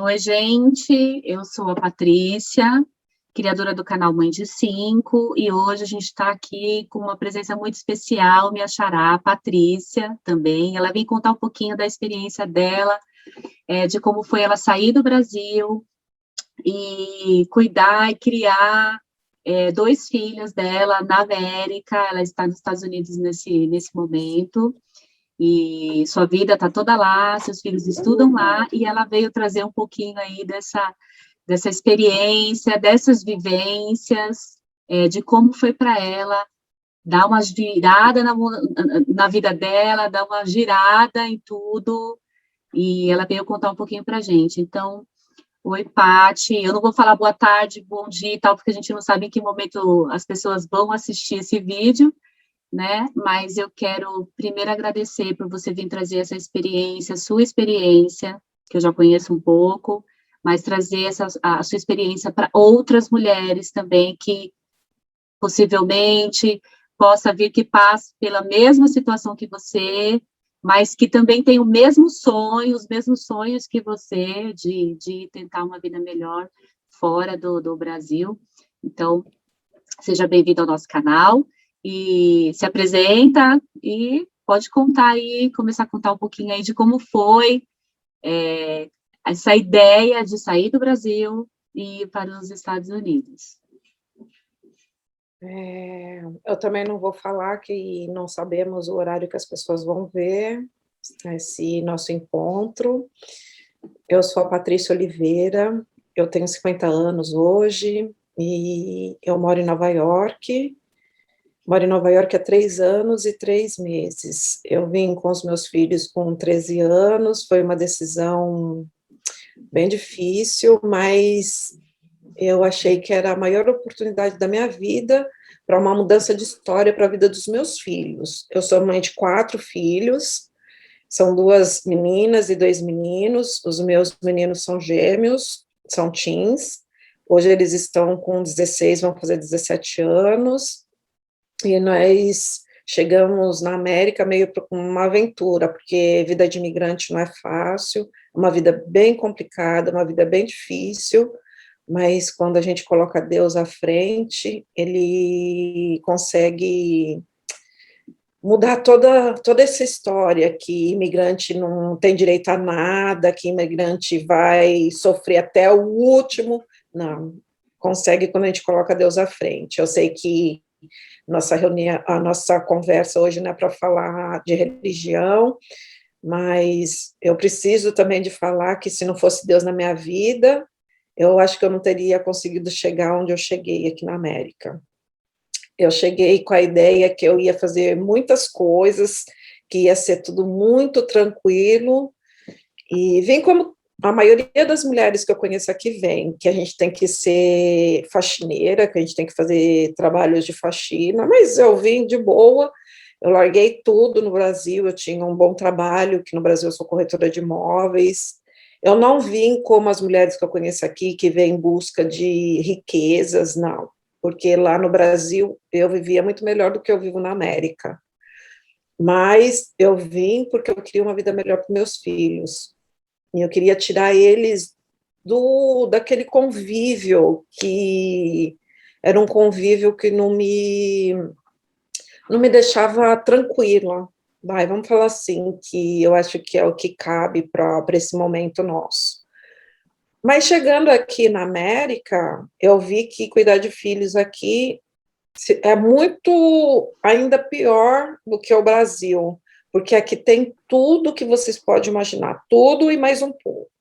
Oi, gente, eu sou a Patrícia, criadora do canal Mãe de 5, e hoje a gente está aqui com uma presença muito especial, minha xará, a Patrícia, também. Ela vem contar um pouquinho da experiência dela, de como foi ela sair do Brasil e cuidar e criar dois filhos dela na América. Ela está nos Estados Unidos nesse momento, e sua vida está toda lá, seus filhos estudam lá, e ela veio trazer um pouquinho aí dessa experiência, dessas vivências, de como foi para ela dar uma virada na vida dela, dar uma girada em tudo, e ela veio contar um pouquinho para a gente. Então, oi, Pati, eu não vou falar boa tarde, bom dia e tal, porque a gente não sabe em que momento as pessoas vão assistir esse vídeo, né? Mas eu quero primeiro agradecer por você vir trazer essa experiência, sua experiência, que eu já conheço um pouco, mas trazer a sua experiência para outras mulheres também, que possivelmente possa vir que passe pela mesma situação que você, mas que também tem o mesmo sonho, os mesmos sonhos que você, de tentar uma vida melhor fora do Brasil. Então, seja bem-vindo ao nosso canal, e se apresenta, e pode contar aí, começar a contar um pouquinho aí de como foi essa ideia de sair do Brasil e ir para os Estados Unidos. Eu também não vou falar que não sabemos o horário que as pessoas vão ver esse nosso encontro. Eu sou a Patrícia Oliveira, eu tenho 50 anos hoje, e eu moro em Nova York. Moro em Nova York há 3 anos e 3 meses. Eu vim com os meus filhos com 13 anos, foi uma decisão bem difícil, mas eu achei que era a maior oportunidade da minha vida para uma mudança de história para a vida dos meus filhos. Eu sou mãe de 4 filhos, são 2 meninas e 2 meninos. Os meus meninos são gêmeos, são teens. Hoje eles estão com 16, vão fazer 17 anos, e nós chegamos na América meio com uma aventura, porque vida de imigrante não é fácil, é uma vida bem complicada, uma vida bem difícil, mas quando a gente coloca Deus à frente, ele consegue mudar toda essa história, que imigrante não tem direito a nada, que imigrante vai sofrer até o último. Não, consegue quando a gente coloca Deus à frente. Eu sei que nossa reunião, a nossa conversa hoje não é para falar de religião, mas eu preciso também de falar que se não fosse Deus na minha vida, eu acho que eu não teria conseguido chegar onde eu cheguei aqui na América. Eu cheguei com a ideia que eu ia fazer muitas coisas, que ia ser tudo muito tranquilo, e vim como a maioria das mulheres que eu conheço aqui vem, que a gente tem que ser faxineira, que a gente tem que fazer trabalhos de faxina, mas eu vim de boa, eu larguei tudo no Brasil, eu tinha um bom trabalho, que no Brasil eu sou corretora de imóveis. Eu não vim como as mulheres que eu conheço aqui, que vêm em busca de riquezas, não, porque lá no Brasil eu vivia muito melhor do que eu vivo na América, mas eu vim porque eu queria uma vida melhor para meus filhos, e eu queria tirar eles daquele convívio, que era um convívio que não me deixava tranquila. Vamos falar assim, que eu acho que é o que cabe para esse momento nosso. Mas chegando aqui na América, eu vi que cuidar de filhos aqui é muito ainda pior do que o Brasil, porque aqui tem tudo que vocês podem imaginar, tudo e mais um pouco.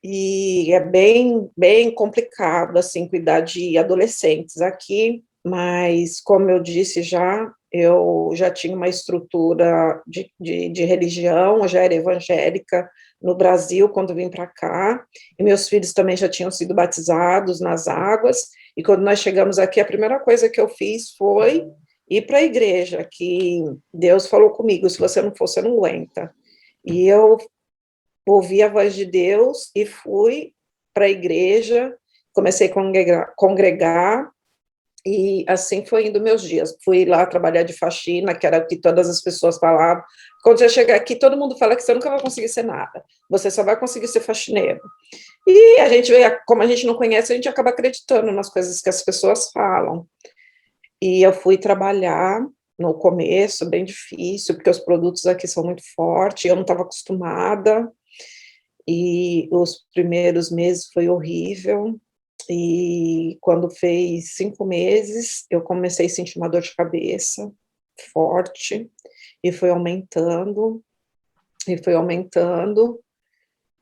E é bem, bem complicado, assim, cuidar de adolescentes aqui, mas, como eu disse já, eu já tinha uma estrutura de religião, eu já era evangélica no Brasil quando vim para cá, e meus filhos também já tinham sido batizados nas águas, e quando nós chegamos aqui, a primeira coisa que eu fiz foi ir para a igreja, que Deus falou comigo: se você não for, você não aguenta. E eu ouvi a voz de Deus e fui para a igreja, comecei a congregar, E assim foi indo meus dias. Fui lá trabalhar de faxina, que era o que todas as pessoas falavam. Quando você chegar aqui, todo mundo fala que você nunca vai conseguir ser nada. Você só vai conseguir ser faxineiro. E a gente, como a gente não conhece, a gente acaba acreditando nas coisas que as pessoas falam. E eu fui trabalhar no começo, bem difícil, porque os produtos aqui são muito fortes, eu não estava acostumada, e os primeiros meses foi horrível, e quando fez 5 meses, eu comecei a sentir uma dor de cabeça forte, e foi aumentando, e foi aumentando,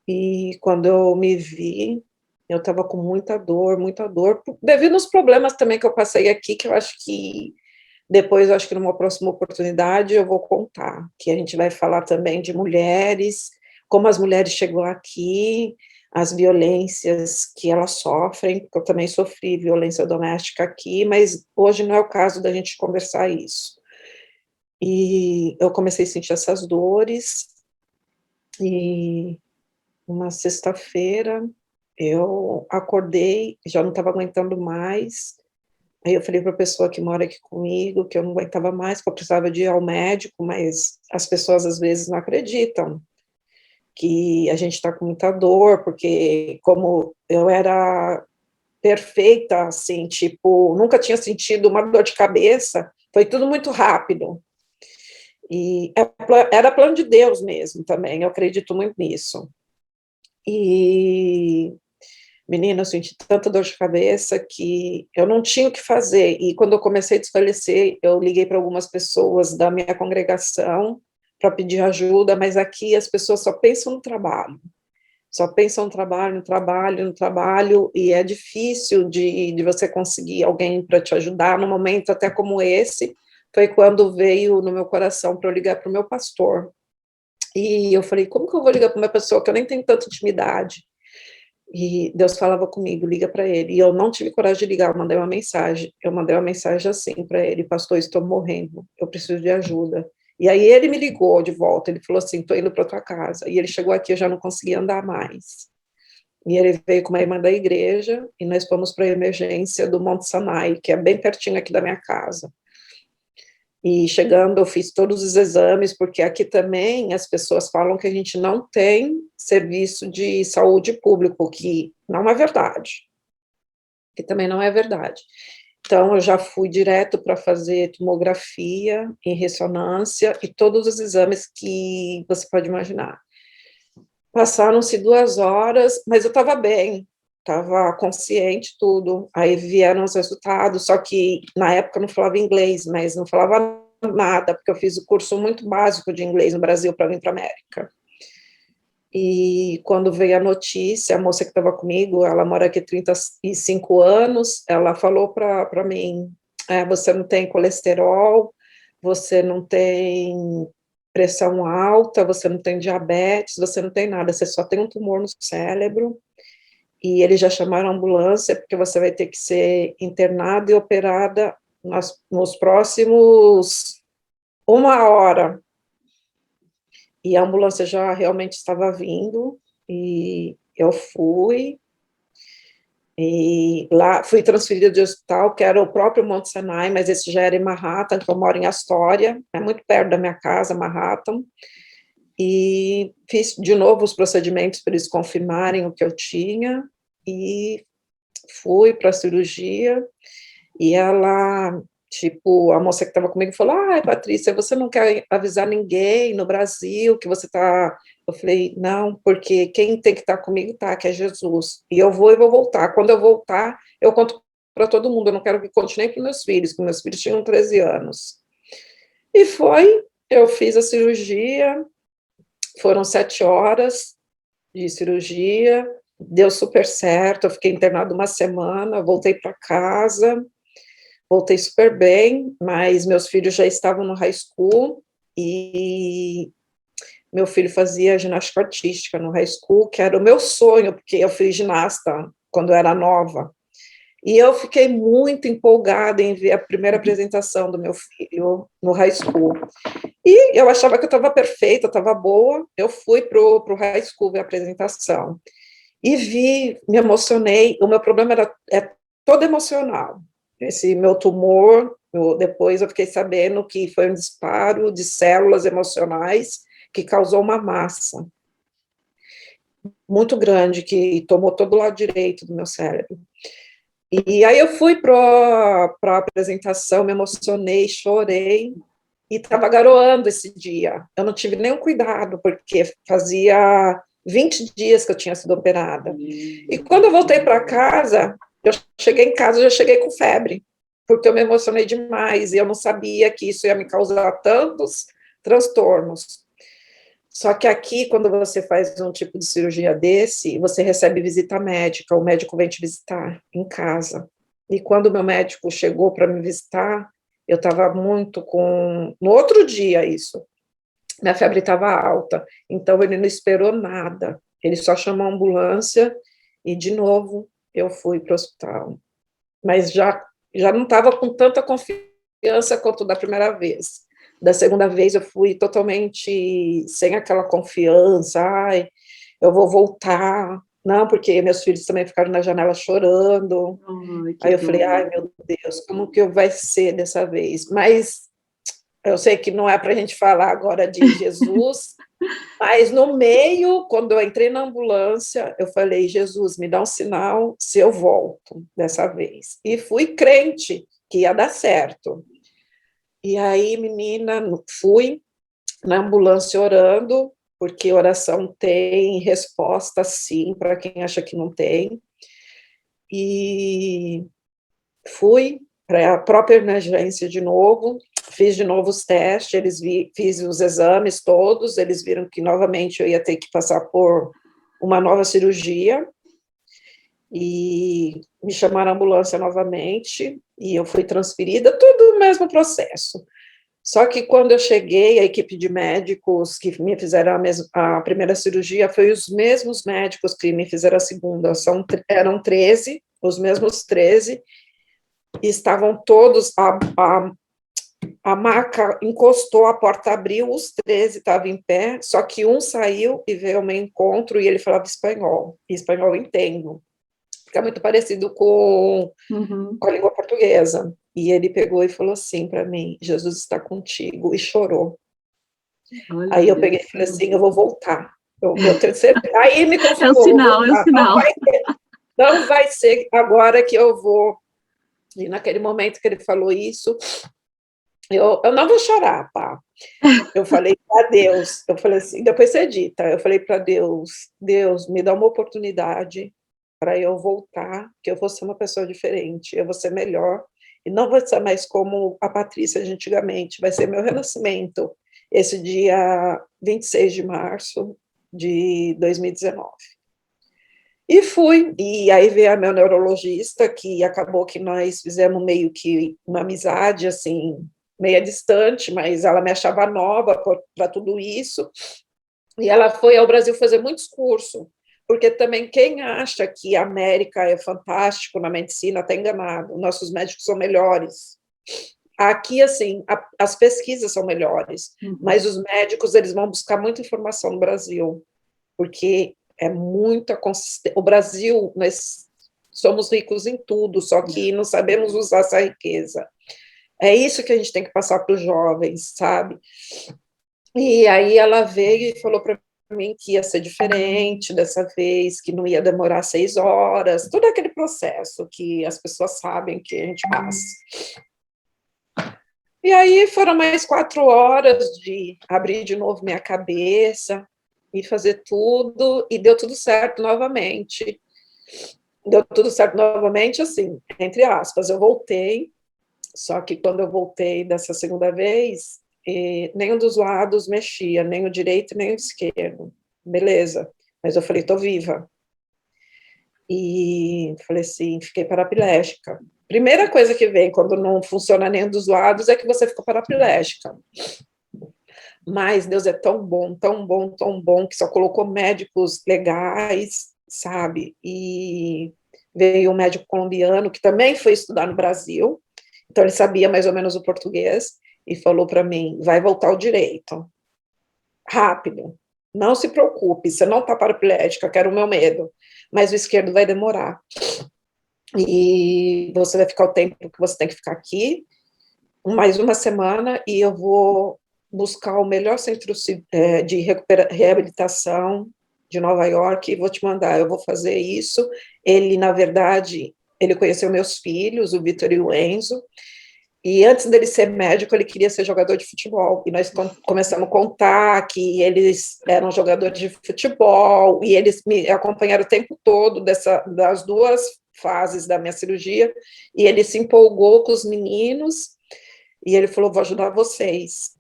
e quando eu me vi, eu estava com muita dor, devido aos problemas também que eu passei aqui, que eu acho que depois, eu acho que numa próxima oportunidade eu vou contar, que a gente vai falar também de mulheres, como as mulheres chegam aqui, as violências que elas sofrem, porque eu também sofri violência doméstica aqui, mas hoje não é o caso da gente conversar isso. E eu comecei a sentir essas dores, e uma sexta-feira eu acordei, já não estava aguentando mais. Aí eu falei para a pessoa que mora aqui comigo que eu não aguentava mais, que eu precisava de ir ao médico, mas as pessoas às vezes não acreditam que a gente está com muita dor, porque como eu era perfeita, assim, tipo, nunca tinha sentido uma dor de cabeça, foi tudo muito rápido. E era plano de Deus mesmo também, eu acredito muito nisso. E menina, eu senti tanta dor de cabeça que eu não tinha o que fazer. E quando eu comecei a desfalecer, eu liguei para algumas pessoas da minha congregação para pedir ajuda, mas aqui as pessoas só pensam no trabalho. Só pensam no trabalho, no trabalho, no trabalho, e é difícil de você conseguir alguém para te ajudar num momento até como esse. Foi quando veio no meu coração para eu ligar para o meu pastor. E eu falei, como que eu vou ligar para uma pessoa que eu nem tenho tanta intimidade? E Deus falava comigo, liga para ele. E eu não tive coragem de ligar, eu mandei uma mensagem. Eu mandei uma mensagem assim para ele, pastor, estou morrendo, eu preciso de ajuda. E aí ele me ligou de volta, ele falou assim, estou indo para tua casa. E ele chegou aqui, eu já não conseguia andar mais. E ele veio com uma irmã da igreja, e nós fomos para a emergência do Monte Sinai, que é bem pertinho aqui da minha casa. E chegando, eu fiz todos os exames, porque aqui também as pessoas falam que a gente não tem serviço de saúde público, que não é verdade. Que também não é verdade. Então, eu já fui direto para fazer tomografia em ressonância e todos os exames que você pode imaginar. Passaram-se 2 horas, mas eu estava bem, estava consciente, tudo. Aí vieram os resultados, só que na época eu não falava inglês, mas não falava nada, porque eu fiz o curso muito básico de inglês no Brasil para vir para a América. E quando veio a notícia, a moça que estava comigo, ela mora aqui há 35 anos, ela falou para mim, você não tem colesterol, você não tem pressão alta, você não tem diabetes, você não tem nada, você só tem um tumor no cérebro, e eles já chamaram a ambulância, porque você vai ter que ser internada e operada nos próximos 1 hora. E a ambulância já realmente estava vindo, e eu fui, e lá fui transferida de hospital, que era o próprio Monte Sinai, mas esse já era em Manhattan, que eu moro em Astoria, é muito perto da minha casa, Manhattan, e fiz de novo os procedimentos para eles confirmarem o que eu tinha, e fui para a cirurgia, e ela, tipo, a moça que estava comigo falou, Patrícia, você não quer avisar ninguém no Brasil que você está... Eu falei, não, porque quem tem que estar comigo que é Jesus, e eu vou voltar, quando eu voltar, eu conto para todo mundo, eu não quero que conte nem para meus filhos, porque meus filhos tinham 13 anos. E foi, eu fiz a cirurgia, foram 7 horas de cirurgia, deu super certo, eu fiquei internada 1 semana, voltei para casa, voltei super bem, mas meus filhos já estavam no high school, e meu filho fazia ginástica artística no high school, que era o meu sonho, porque eu fiz ginasta quando eu era nova, e eu fiquei muito empolgada em ver a primeira apresentação do meu filho no high school, e eu achava que eu estava perfeita, estava boa, eu fui para o high school ver a apresentação, e vi, me emocionei, o meu problema é todo emocional, esse meu tumor, depois eu fiquei sabendo que foi um disparo de células emocionais que causou uma massa muito grande, que tomou todo o lado direito do meu cérebro. E aí eu fui para a apresentação, me emocionei, chorei, e estava garoando esse dia. Eu não tive nenhum cuidado, porque fazia 20 dias que eu tinha sido operada. E quando eu voltei para casa, eu cheguei em casa, eu já cheguei com febre, porque eu me emocionei demais, e eu não sabia que isso ia me causar tantos transtornos. Só que aqui, quando você faz um tipo de cirurgia desse, você recebe visita médica, o médico vem te visitar em casa. E quando o meu médico chegou para me visitar, eu estava muito com... No outro dia, isso, minha febre estava alta, então ele não esperou nada, ele só chamou a ambulância e, de novo, eu fui para o hospital. Mas já não estava com tanta confiança quanto da primeira vez. Da segunda vez eu fui totalmente sem aquela confiança, ai, eu vou voltar, não, porque meus filhos também ficaram na janela chorando. Ai, que Aí eu falei, dor. ai, meu Deus, como que vai ser dessa vez? Mas eu sei que não é para a gente falar agora de Jesus, mas no meio, quando eu entrei na ambulância, eu falei, Jesus, me dá um sinal se eu volto dessa vez. E fui crente que ia dar certo. E aí, menina, fui na ambulância orando, porque oração tem resposta, sim, para quem acha que não tem. E fui para a própria emergência de novo, fiz de novo os testes, fiz os exames todos, eles viram que novamente eu ia ter que passar por uma nova cirurgia, e me chamaram a ambulância novamente, e eu fui transferida, tudo o mesmo processo. Só que quando eu cheguei, a equipe de médicos que me fizeram a primeira cirurgia foi os mesmos médicos que me fizeram a segunda, eram 13, os mesmos 13, e estavam todos, a maca encostou, a porta abriu, os 13 estavam em pé, só que um saiu e veio ao meu encontro, e ele falava espanhol, e espanhol eu entendo, fica muito parecido Uhum. com a língua portuguesa, e ele pegou e falou assim para mim, Jesus está contigo, e chorou. Aí eu Olha. peguei e falei assim, eu vou voltar, eu tenho certeza. Aí me É o confirmou, vou sinal, é o voltar, sinal. não vai ser agora que eu vou. E naquele momento que ele falou isso, eu não vou chorar, pá. Eu falei para Deus, eu falei assim, depois você edita, eu falei para Deus, Deus, me dá uma oportunidade para eu voltar, que eu vou ser uma pessoa diferente, eu vou ser melhor, e não vou ser mais como a Patrícia de antigamente, vai ser meu renascimento, esse dia 26 de março de 2019. E fui, e aí veio a meu neurologista, que acabou que nós fizemos meio que uma amizade, assim, meia distante, mas ela me achava nova para tudo isso, e ela foi ao Brasil fazer muitos cursos, porque também quem acha que a América é fantástico na medicina está enganado, nossos médicos são melhores. Aqui, assim, as pesquisas são melhores, mas os médicos, eles vão buscar muita informação no Brasil, porque é muita consistência. O Brasil, nós somos ricos em tudo, só que não sabemos usar essa riqueza. É isso que a gente tem que passar para os jovens, sabe? E aí ela veio e falou para mim que ia ser diferente dessa vez, que não ia demorar 6 horas, todo aquele processo que as pessoas sabem que a gente passa. E aí foram mais 4 horas de abrir de novo minha cabeça e fazer tudo, e deu tudo certo novamente. Deu tudo certo novamente, assim, entre aspas, eu voltei, só que quando eu voltei dessa segunda vez, nenhum dos lados mexia, nem o direito, nem o esquerdo. Beleza, mas eu falei, tô viva. E falei assim, fiquei paraplégica. Primeira coisa que vem quando não funciona nenhum dos lados é que você fica paraplégica. Mas Deus é tão bom, tão bom, tão bom, que só colocou médicos legais, sabe? E veio um médico colombiano que também foi estudar no Brasil, então ele sabia mais ou menos o português, e falou para mim, vai voltar ao direito, rápido, não se preocupe, você não está paraplégica, que era o meu medo, mas o esquerdo vai demorar. e você vai ficar o tempo que você tem que ficar aqui, mais uma semana, e eu vou buscar o melhor centro de reabilitação de Nova York, e vou te mandar, eu vou fazer isso. Ele, na verdade, ele conheceu meus filhos, o Vitor e o Enzo, e antes dele ser médico, ele queria ser jogador de futebol, e nós começamos a contar que eles eram jogadores de futebol, e eles me acompanharam o tempo todo das duas fases da minha cirurgia, e ele se empolgou com os meninos, e ele falou, vou ajudar vocês.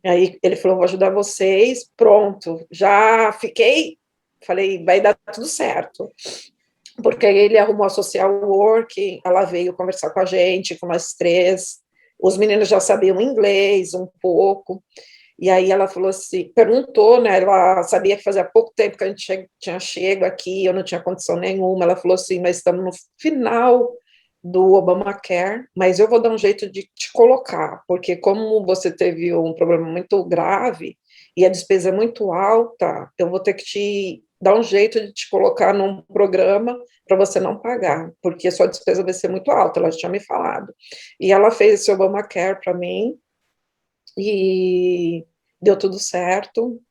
Aí ele falou, vou ajudar vocês, pronto, já fiquei, falei, vai dar tudo certo. Porque aí ele arrumou a social work, ela veio conversar com a gente, com nós três, os meninos já sabiam inglês um pouco, e aí ela falou assim, perguntou, né, ela sabia que fazia pouco tempo que a gente tinha chego aqui, eu não tinha condição nenhuma, ela falou assim, nós estamos no final do Obamacare, mas eu vou dar um jeito de te colocar, porque como você teve um problema muito grave, e a despesa é muito alta, eu vou ter que te dar um jeito de te colocar num programa para você não pagar, porque a sua despesa vai ser muito alta, ela já tinha me falado. E ela fez esse Obamacare para mim, e deu tudo certo,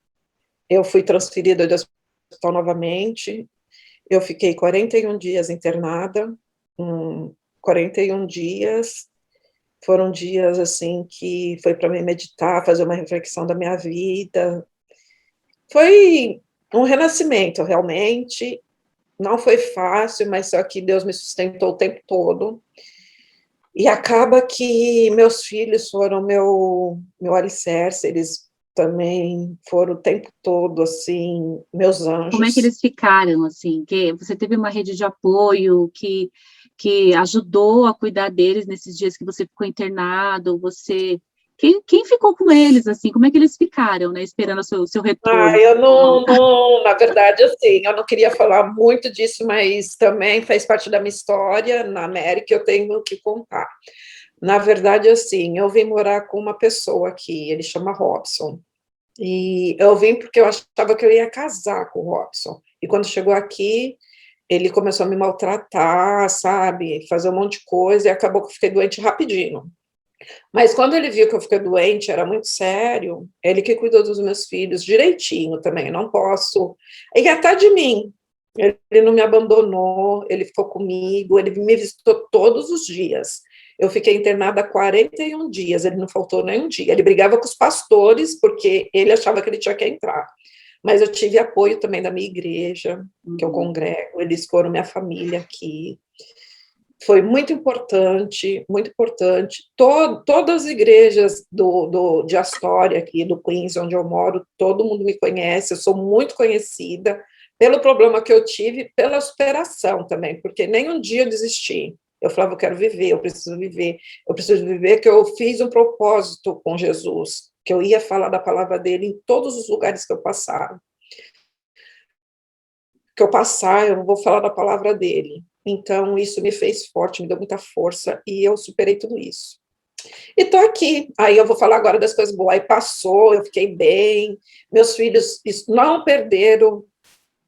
eu fui transferida de hospital novamente, eu fiquei 41 dias internada, 41 dias, foram dias, assim, que foi para mim meditar, fazer uma reflexão da minha vida, foi um renascimento, realmente, não foi fácil, mas só que Deus me sustentou o tempo todo, e acaba que meus filhos foram meu alicerce, eles também foram o tempo todo, assim, meus Como é que anjos. eles ficaram, assim? Que você teve uma rede de apoio que ajudou a cuidar deles nesses dias que você ficou internado? Quem ficou com eles, assim? Como é que eles ficaram, né? Esperando o seu retorno. Eu não, na verdade, assim, eu não queria falar muito disso, mas também faz parte da minha história na América, eu tenho que contar. Na verdade, assim, eu vim morar com uma pessoa aqui, ele chama Robson, e eu vim porque eu achava que eu ia casar com o Robson, e quando chegou aqui, ele começou a me maltratar, sabe, fazer um monte de coisa, e acabou que eu fiquei doente rapidinho. Mas quando ele viu que eu fiquei doente, era muito sério, ele que cuidou dos meus filhos direitinho também, não posso. E até de mim. Ele não me abandonou, ele ficou comigo, ele me visitou todos os dias. Eu fiquei internada 41 dias, ele não faltou nenhum dia. Ele brigava com os pastores, porque ele achava que ele tinha que entrar. Mas eu tive apoio também da minha igreja, que eu congrego, eles foram minha família aqui. Foi muito importante, muito importante. Todas as igrejas de Astoria, aqui do Queens, onde eu moro, todo mundo me conhece, eu sou muito conhecida pelo problema que eu tive, pela superação também, porque nem um dia eu desisti. Eu falava, eu quero viver, eu preciso viver que eu fiz um propósito com Jesus, que eu ia falar da palavra dele em todos os lugares que eu passar. Que eu passar, eu vou falar da palavra dele. Então, isso me fez forte, me deu muita força, e eu superei tudo isso. E tô aqui, aí eu vou falar agora das coisas boas, aí passou, eu fiquei bem, meus filhos não perderam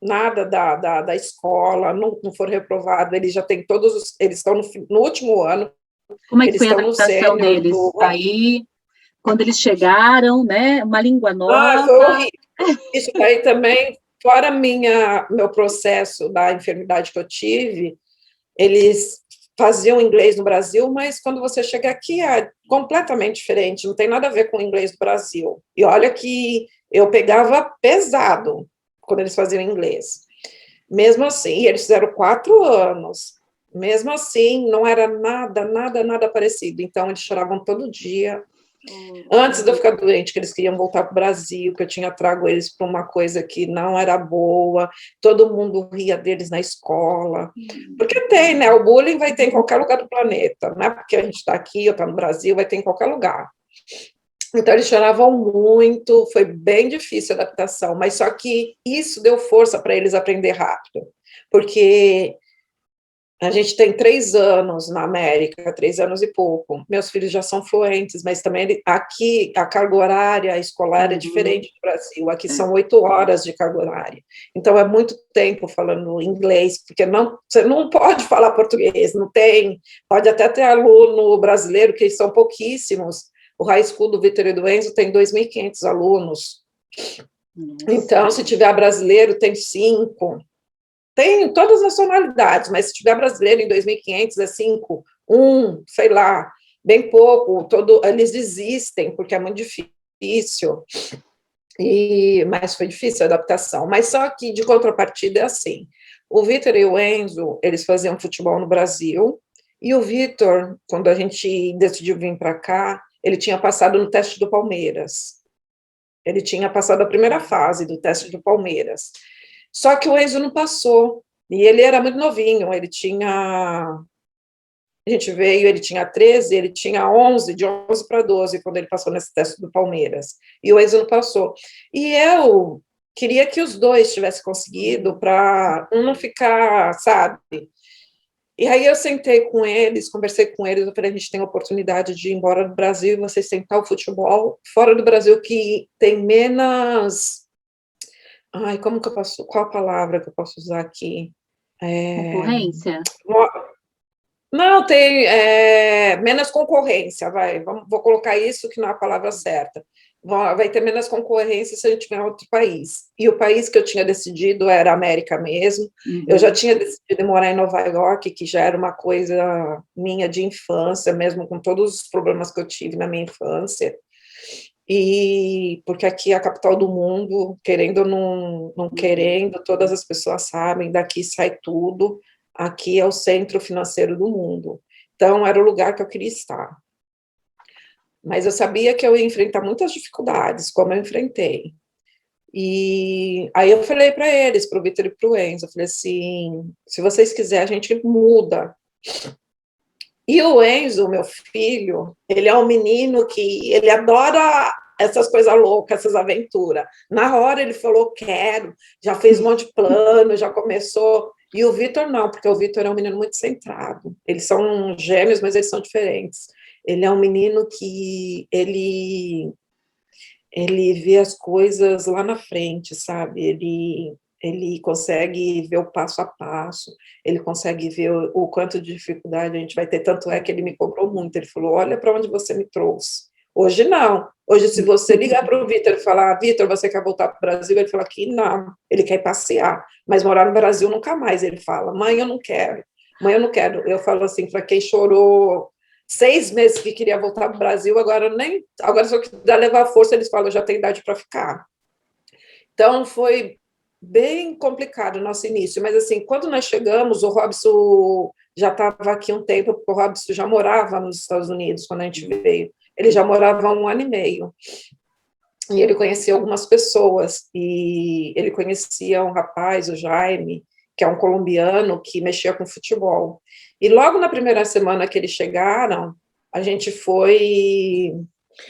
nada da escola, não foram reprovados, eles já têm eles estão no último ano, Como é que eles foi a estão no adaptação sênior deles? Aí, quando eles chegaram, né? Uma língua foi nova. horrível. Isso daí também, fora meu processo da enfermidade que eu tive, eles faziam inglês no Brasil, mas quando você chega aqui é completamente diferente, não tem nada a ver com o inglês do Brasil. E olha que eu pegava pesado quando eles faziam inglês. Mesmo assim, eles fizeram 4 anos, mesmo assim, não era nada parecido. Então, eles choravam todo dia, antes de eu ficar doente, que eles queriam voltar para o Brasil, que eu tinha trago eles para uma coisa que não era boa, todo mundo ria deles na escola, porque tem, né, o bullying vai ter em qualquer lugar do planeta, não é porque a gente está aqui ou está no Brasil, vai ter em qualquer lugar. Então, eles choravam muito, foi bem difícil a adaptação, mas só que isso deu força para eles aprender rápido, porque A gente tem 3 anos na América, 3 anos e pouco. Meus filhos já são fluentes, mas também aqui a carga horária escolar é diferente do Brasil. Aqui são 8 horas de carga horária. Então, é muito tempo falando inglês, porque você não pode falar português, não tem. Pode até ter aluno brasileiro, que são pouquíssimos. O High School do Vitor e do Enzo tem 2.500 alunos. Então, se tiver brasileiro, tem 5. Tem todas as nacionalidades, mas se tiver brasileiro em 2.500, é 5, 1, sei lá, bem pouco, eles desistem, porque é muito difícil, mas foi difícil a adaptação. Mas só que, de contrapartida, é assim, o Vitor e o Enzo, eles faziam futebol no Brasil, e o Vitor, quando a gente decidiu vir para cá, ele tinha passado no teste do Palmeiras. Ele tinha passado a primeira fase do teste do Palmeiras. Só que o Enzo não passou, e ele era muito novinho, a gente veio, ele tinha 13, ele tinha 11, de 11 para 12, quando ele passou nesse teste do Palmeiras, e o Enzo não passou. E eu queria que os dois tivessem conseguido, para um não ficar, sabe? E aí eu sentei com eles, conversei com eles, eu falei, a gente tem a oportunidade de ir embora do Brasil, vocês tentar o futebol fora do Brasil, que tem menos... Ai, como que eu posso... Qual a palavra que eu posso usar aqui? Concorrência? Não, tem menos concorrência, vou colocar isso, que não é a palavra certa. Vai ter menos concorrência se a gente tiver outro país. E o país que eu tinha decidido era a América mesmo. Eu já tinha decidido morar em Nova York, que já era uma coisa minha de infância, mesmo com todos os problemas que eu tive na minha infância. E porque aqui é a capital do mundo, querendo ou não querendo, todas as pessoas sabem, daqui sai tudo, aqui é o centro financeiro do mundo. Então, era o lugar que eu queria estar. Mas eu sabia que eu ia enfrentar muitas dificuldades, como eu enfrentei. E aí eu falei para eles, para o Vitor e para o Enzo, eu falei assim, se vocês quiserem, a gente muda. E o Enzo, meu filho, ele é um menino que ele adora essas coisas loucas, essas aventuras. Na hora ele falou, quero, já fez um monte de plano, já começou. E o Vitor não, porque o Vitor é um menino muito centrado. Eles são gêmeos, mas eles são diferentes. Ele é um menino que ele vê as coisas lá na frente, sabe? Ele consegue ver o passo a passo, ele consegue ver o quanto de dificuldade a gente vai ter, tanto é que ele me cobrou muito, ele falou, olha para onde você me trouxe. Hoje não, hoje se você ligar para o Vitor e falar, Vitor, você quer voltar para o Brasil? Ele fala que não, ele quer passear, mas morar no Brasil nunca mais, ele fala, mãe, eu não quero, mãe, eu não quero. Eu falo assim, para quem chorou 6 meses que queria voltar para o Brasil, agora se eu quiser levar força, eles falam, eu já tenho idade para ficar. Então, foi bem complicado o nosso início, mas assim, quando nós chegamos, o Robson já estava aqui um tempo, porque o Robson já morava nos Estados Unidos quando a gente veio, ele já morava há 1 ano e meio, e ele conhecia algumas pessoas, e ele conhecia um rapaz, o Jaime, que é um colombiano, que mexia com futebol, e logo na primeira semana que eles chegaram, a gente foi...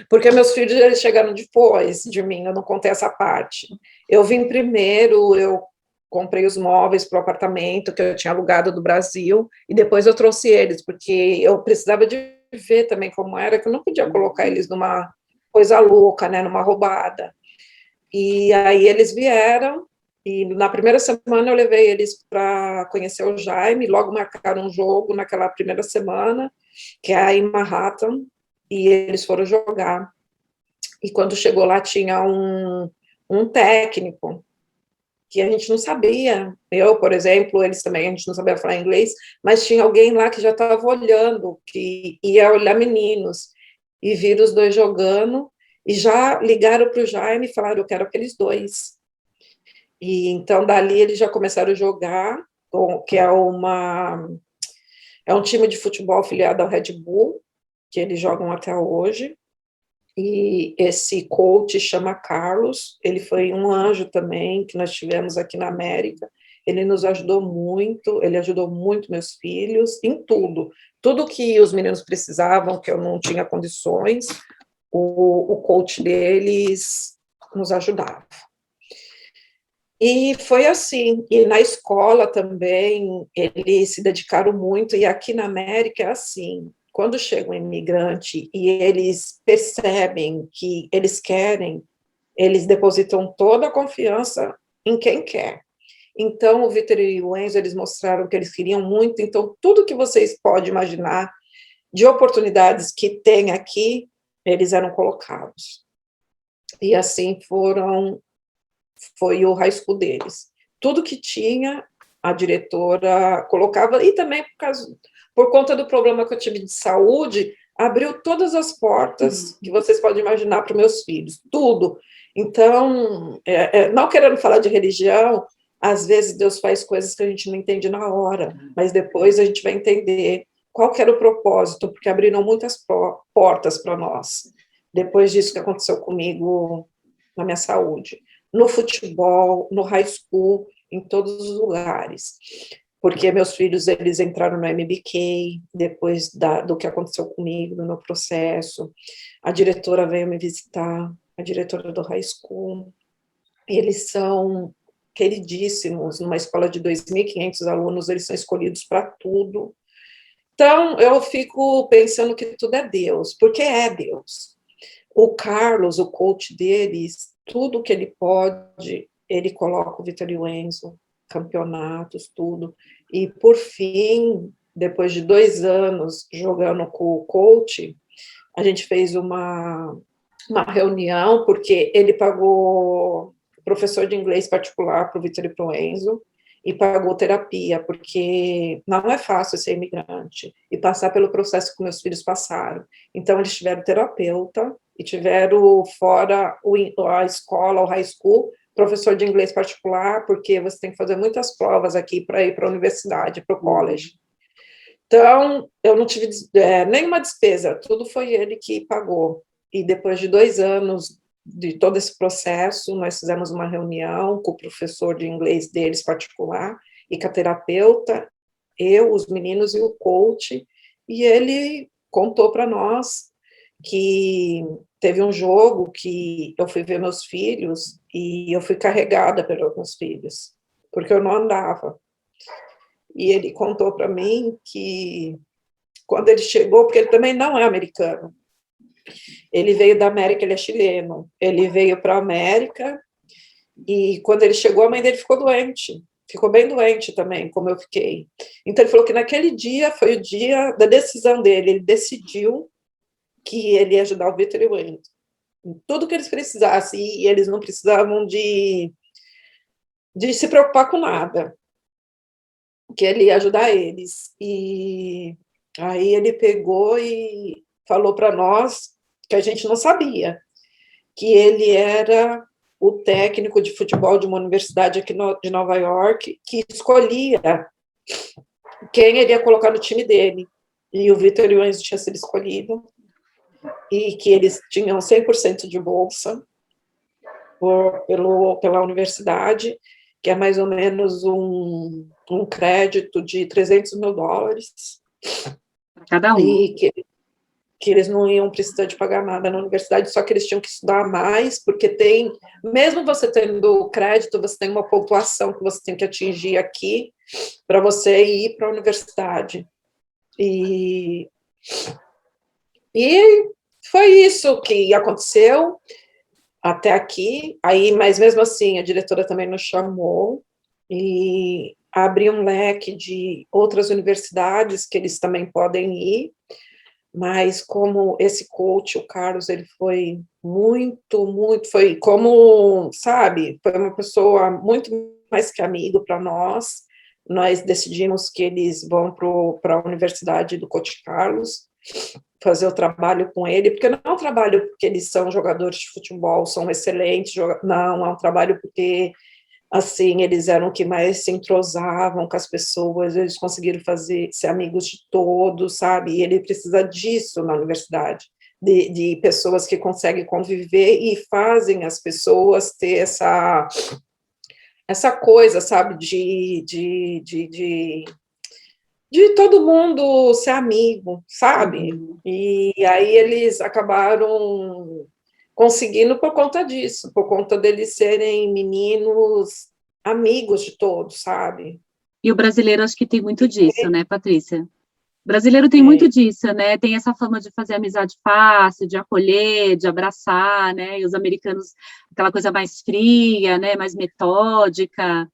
Porque meus filhos eles chegaram depois de mim, eu não contei essa parte. Eu vim primeiro, eu comprei os móveis para o apartamento que eu tinha alugado do Brasil, e depois eu trouxe eles, porque eu precisava de ver também como era, que eu não podia colocar eles numa coisa louca, né, numa roubada. E aí eles vieram, e na primeira semana eu levei eles para conhecer o Jaime, logo marcaram um jogo naquela primeira semana, que é em Manhattan, e eles foram jogar. E quando chegou lá, tinha um técnico, que a gente não sabia. Eu, por exemplo, eles também, a gente não sabia falar inglês, mas tinha alguém lá que já estava olhando, que ia olhar meninos, e viram os dois jogando, e já ligaram para o Jaime e falaram, eu quero aqueles dois. E então, dali, eles já começaram a jogar, que é um time de futebol filiado ao Red Bull, que eles jogam até hoje, e esse coach chama Carlos, ele foi um anjo também, que nós tivemos aqui na América, ele nos ajudou muito, ele ajudou muito meus filhos, em tudo que os meninos precisavam, que eu não tinha condições, o coach deles nos ajudava. E foi assim, e na escola também, eles se dedicaram muito, e aqui na América é assim, quando chega um imigrante e eles percebem que eles querem, eles depositam toda a confiança em quem quer. Então, o Vitor e o Enzo, eles mostraram que eles queriam muito, então, tudo que vocês podem imaginar de oportunidades que tem aqui, eles eram colocados. E assim foi o high school deles. Tudo que tinha, a diretora colocava, e também por conta do problema que eu tive de saúde, abriu todas as portas que vocês podem imaginar para meus filhos, tudo. Então, não querendo falar de religião, às vezes Deus faz coisas que a gente não entende na hora, mas depois a gente vai entender qual que era o propósito, porque abriram muitas portas para nós, depois disso que aconteceu comigo na minha saúde, no futebol, no high school, em todos os lugares, porque meus filhos, eles entraram no MBK, depois do que aconteceu comigo, no meu processo, a diretora veio me visitar, a diretora do high school, e eles são queridíssimos, numa escola de 2.500 alunos, eles são escolhidos para tudo. Então, eu fico pensando que tudo é Deus, porque é Deus. O Carlos, o coach deles, tudo que ele pode, ele coloca o Vitor e o Enzo, campeonatos, tudo. E, por fim, depois de 2 anos jogando com o coach, a gente fez uma reunião, porque ele pagou professor de inglês particular para o Vitor e para o Enzo, e pagou terapia, porque não é fácil ser imigrante e passar pelo processo que meus filhos passaram. Então, eles tiveram terapeuta e tiveram fora a escola, o high school, professor de inglês particular, porque você tem que fazer muitas provas aqui para ir para a universidade, para o college. Então, eu não tive nenhuma despesa, tudo foi ele que pagou. E depois de 2 anos de todo esse processo, nós fizemos uma reunião com o professor de inglês deles particular e com a terapeuta, eu, os meninos e o coach, e ele contou para nós que teve um jogo que eu fui ver meus filhos e eu fui carregada pelos meus filhos, porque eu não andava. E ele contou para mim que quando ele chegou, porque ele também não é americano, ele veio da América, ele é chileno, ele veio para a América, e quando ele chegou, a mãe dele ficou bem doente também, como eu fiquei. Então, ele falou que naquele dia foi o dia da decisão dele, ele decidiu que ele ia ajudar o Vitor e o Enzo, tudo que eles precisassem, e eles não precisavam de se preocupar com nada, que ele ia ajudar eles. E aí ele pegou e falou para nós, que a gente não sabia, que ele era o técnico de futebol de uma universidade aqui de Nova York, que escolhia quem ele ia colocar no time dele. E o Vitor e o Enzo tinha sido escolhido, e que eles tinham 100% de bolsa pela universidade, que é mais ou menos um crédito de $300.000. Cada um. E que eles não iam precisar de pagar nada na universidade, só que eles tinham que estudar mais, porque mesmo você tendo crédito, você tem uma pontuação que você tem que atingir aqui para você ir para a universidade. E foi isso que aconteceu até aqui. Aí, mas mesmo assim, a diretora também nos chamou e abriu um leque de outras universidades que eles também podem ir. Mas como esse coach, o Carlos, ele foi foi como, sabe, foi uma pessoa muito mais que amigo para nós. Nós decidimos que eles vão para a Universidade do Coach Carlos, fazer o trabalho com ele, porque não é um trabalho porque eles são jogadores de futebol, são excelentes, não, é um trabalho porque assim, eles eram que mais se entrosavam com as pessoas, eles conseguiram ser amigos de todos, sabe? E ele precisa disso na universidade, de pessoas que conseguem conviver e fazem as pessoas ter essa coisa, sabe? De todo mundo ser amigo, sabe? E aí eles acabaram conseguindo por conta disso, por conta deles serem meninos amigos de todos, sabe? E o brasileiro acho que tem muito disso, né, Patrícia? O brasileiro tem muito É, disso, né? Tem essa fama de fazer amizade fácil, de acolher, de abraçar, né? E os americanos, aquela coisa mais fria, né? Mais metódica.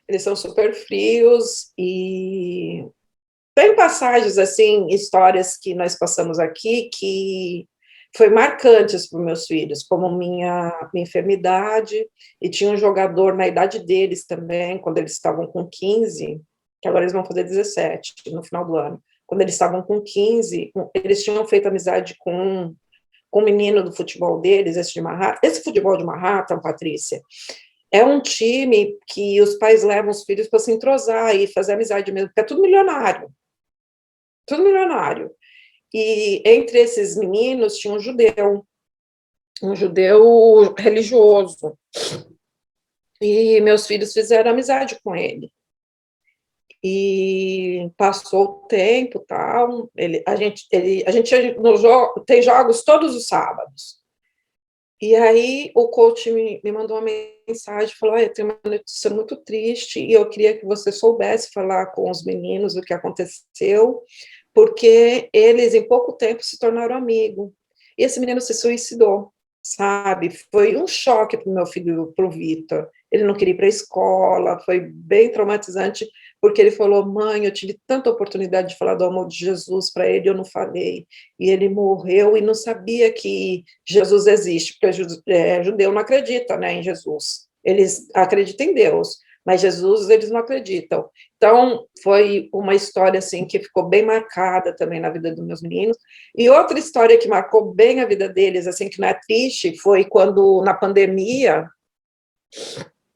eles são super frios e tem passagens, assim, histórias que nós passamos aqui que foi marcantes para os meus filhos, como minha enfermidade, e tinha um jogador na idade deles também, quando eles estavam com 15, que agora eles vão fazer 17 no final do ano. Quando eles estavam com 15, eles tinham feito amizade com um menino do futebol deles, esse de Manhattan. Esse futebol de Manhattan, Patrícia, é um time que os pais levam os filhos para se entrosar e fazer amizade mesmo, porque é tudo milionário. Tudo milionário. E entre esses meninos tinha um judeu religioso. E meus filhos fizeram amizade com ele. E passou o tempo, tal. A gente tem jogos todos os sábados. E aí o coach me mandou uma mensagem, falou: eu tenho uma notícia muito triste e eu queria que você soubesse falar com os meninos o que aconteceu, porque eles em pouco tempo se tornaram amigos. E esse menino se suicidou, sabe? Foi um choque para o meu filho, para o Vitor. Ele não queria ir para a escola, foi bem traumatizante, porque ele falou: mãe, eu tive tanta oportunidade de falar do amor de Jesus para ele, eu não falei. E ele morreu e não sabia que Jesus existe, porque judeu não acredita, né, em Jesus. Eles acreditam em Deus, mas Jesus eles não acreditam. Então, foi uma história assim que ficou bem marcada também na vida dos meus meninos. E outra história que marcou bem a vida deles, assim, que não é triste, foi quando, na pandemia,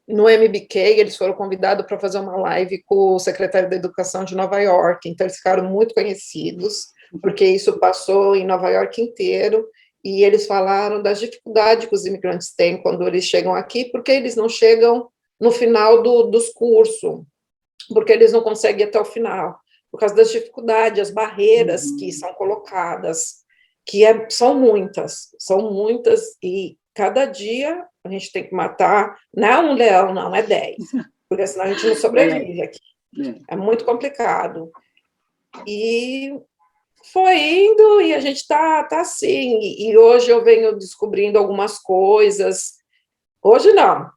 no MBK, eles foram convidados para fazer uma live com o secretário da Educação de Nova York, então eles ficaram muito conhecidos, porque isso passou em Nova York inteiro, e eles falaram das dificuldades que os imigrantes têm quando eles chegam aqui, porque eles não chegam no final dos cursos, porque eles não conseguem ir até o final, por causa das dificuldades, as barreiras que são colocadas, são muitas, e cada dia a gente tem que matar, não é um leão, não, é 10, porque senão a gente não sobrevive aqui. É muito complicado. E foi indo, e a gente está assim, e hoje eu venho descobrindo algumas coisas, hoje não,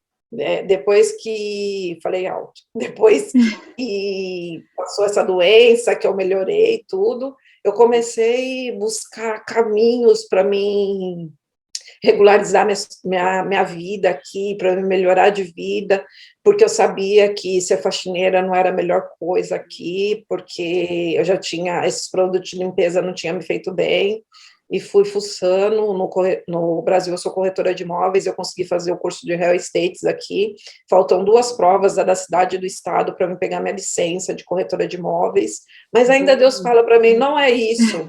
depois que, falei alto, depois que passou essa doença, que eu melhorei tudo, eu comecei a buscar caminhos para mim regularizar minha vida aqui, para melhorar de vida, porque eu sabia que ser faxineira não era a melhor coisa aqui, porque eu já tinha, esses produtos de limpeza não tinham me feito bem, e fui fuçando, no Brasil eu sou corretora de imóveis, eu consegui fazer o curso de real estate aqui, faltam 2 provas da cidade e do estado para me pegar minha licença de corretora de imóveis, mas ainda Deus fala para mim, não é isso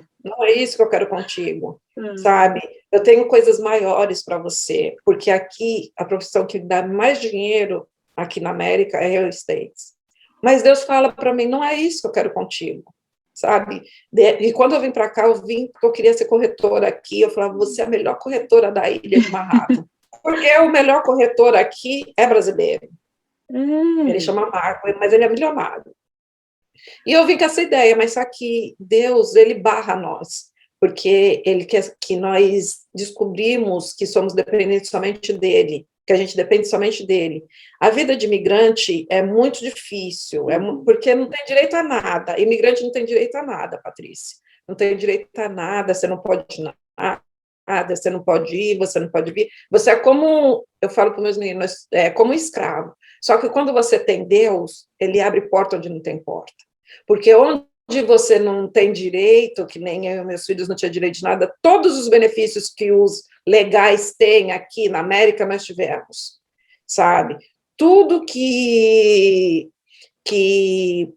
que eu quero contigo, sabe? Eu tenho coisas maiores para você, porque aqui, a profissão que dá mais dinheiro aqui na América é real estate. Mas Deus fala para mim, não é isso que eu quero contigo, sabe? E quando eu vim para cá, eu vim porque eu queria ser corretora aqui, eu falava, você é a melhor corretora da ilha de Manhattan, porque o melhor corretor aqui é brasileiro. Ele chama Marco, mas ele é milionário. E eu vim com essa ideia, mas só que Deus, ele barra nós, porque ele quer que nós descobrimos que somos dependentes somente dele, que a gente depende somente dele. A vida de imigrante é muito difícil, porque não tem direito a nada. Imigrante não tem direito a nada, Patrícia. Não tem direito a nada, você não pode nada, você não pode ir, você não pode vir. Você é como, eu falo para meus meninos, é como um escravo. Só que quando você tem Deus, ele abre porta onde não tem porta. Porque onde você não tem direito, que nem eu e meus filhos não tinham direito de nada, todos os benefícios que os legais têm aqui na América, nós tivemos, sabe? Tudo que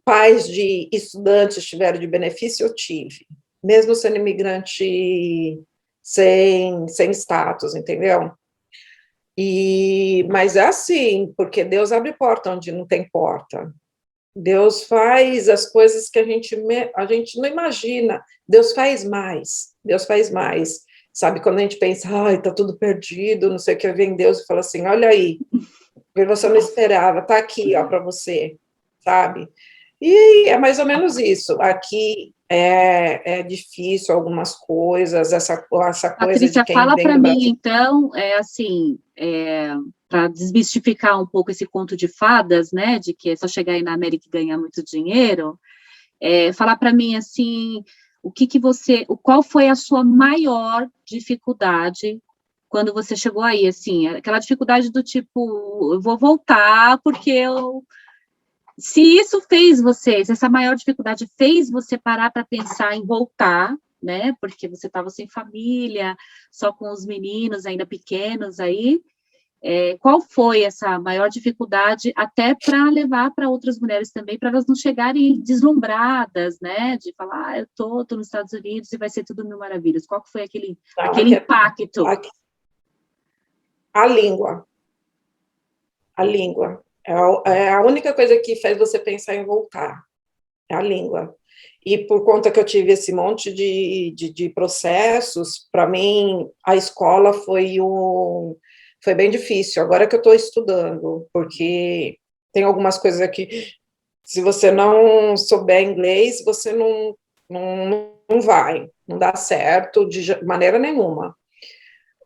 pais de estudantes tiveram de benefício, eu tive, mesmo sendo imigrante sem status, entendeu? Mas é assim, porque Deus abre porta onde não tem porta. Deus faz as coisas que a gente não imagina. Deus faz mais. Deus faz mais. Sabe, quando a gente pensa, ai, tá tudo perdido, não sei o que, vem Deus e fala assim, olha aí, E você não esperava, tá aqui, ó, para você, sabe? E é mais ou menos isso. Aqui é difícil algumas coisas, essa coisa de Patrícia, quem fala vem para do mim, Brasil. então, para desmistificar um pouco esse conto de fadas, né, de que é só chegar aí na América e ganhar muito dinheiro, falar para mim, assim, qual foi a sua maior dificuldade quando você chegou aí, assim, aquela dificuldade do tipo, eu vou voltar porque se isso fez você, se essa maior dificuldade fez você parar para pensar em voltar, né? Porque você estava sem família, só com os meninos ainda pequenos aí. Qual foi essa maior dificuldade, até para levar para outras mulheres também, para elas não chegarem deslumbradas, né? De falar, eu tô nos Estados Unidos e vai ser tudo mil maravilhas. Qual que foi Não, aquele impacto? a língua. A língua. É a única coisa que faz você pensar em voltar. É a língua. E por conta que eu tive esse monte de processos, para mim, a escola foi bem difícil. Agora que eu estou estudando, porque tem algumas coisas aqui, se você não souber inglês, você não vai, não dá certo de maneira nenhuma.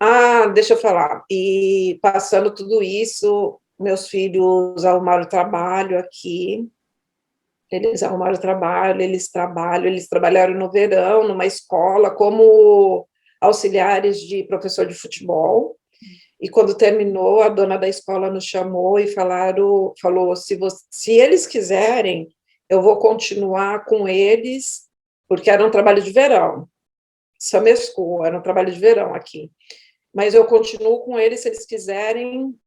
Ah, deixa eu falar. E passando tudo isso, meus filhos arrumaram trabalho aqui, eles trabalharam no verão, numa escola, como auxiliares de professor de futebol, e quando terminou, a dona da escola nos chamou e falou, se eles quiserem, eu vou continuar com eles, porque era um trabalho de verão, summer school, era um trabalho de verão aqui, mas eu continuo com eles se eles quiserem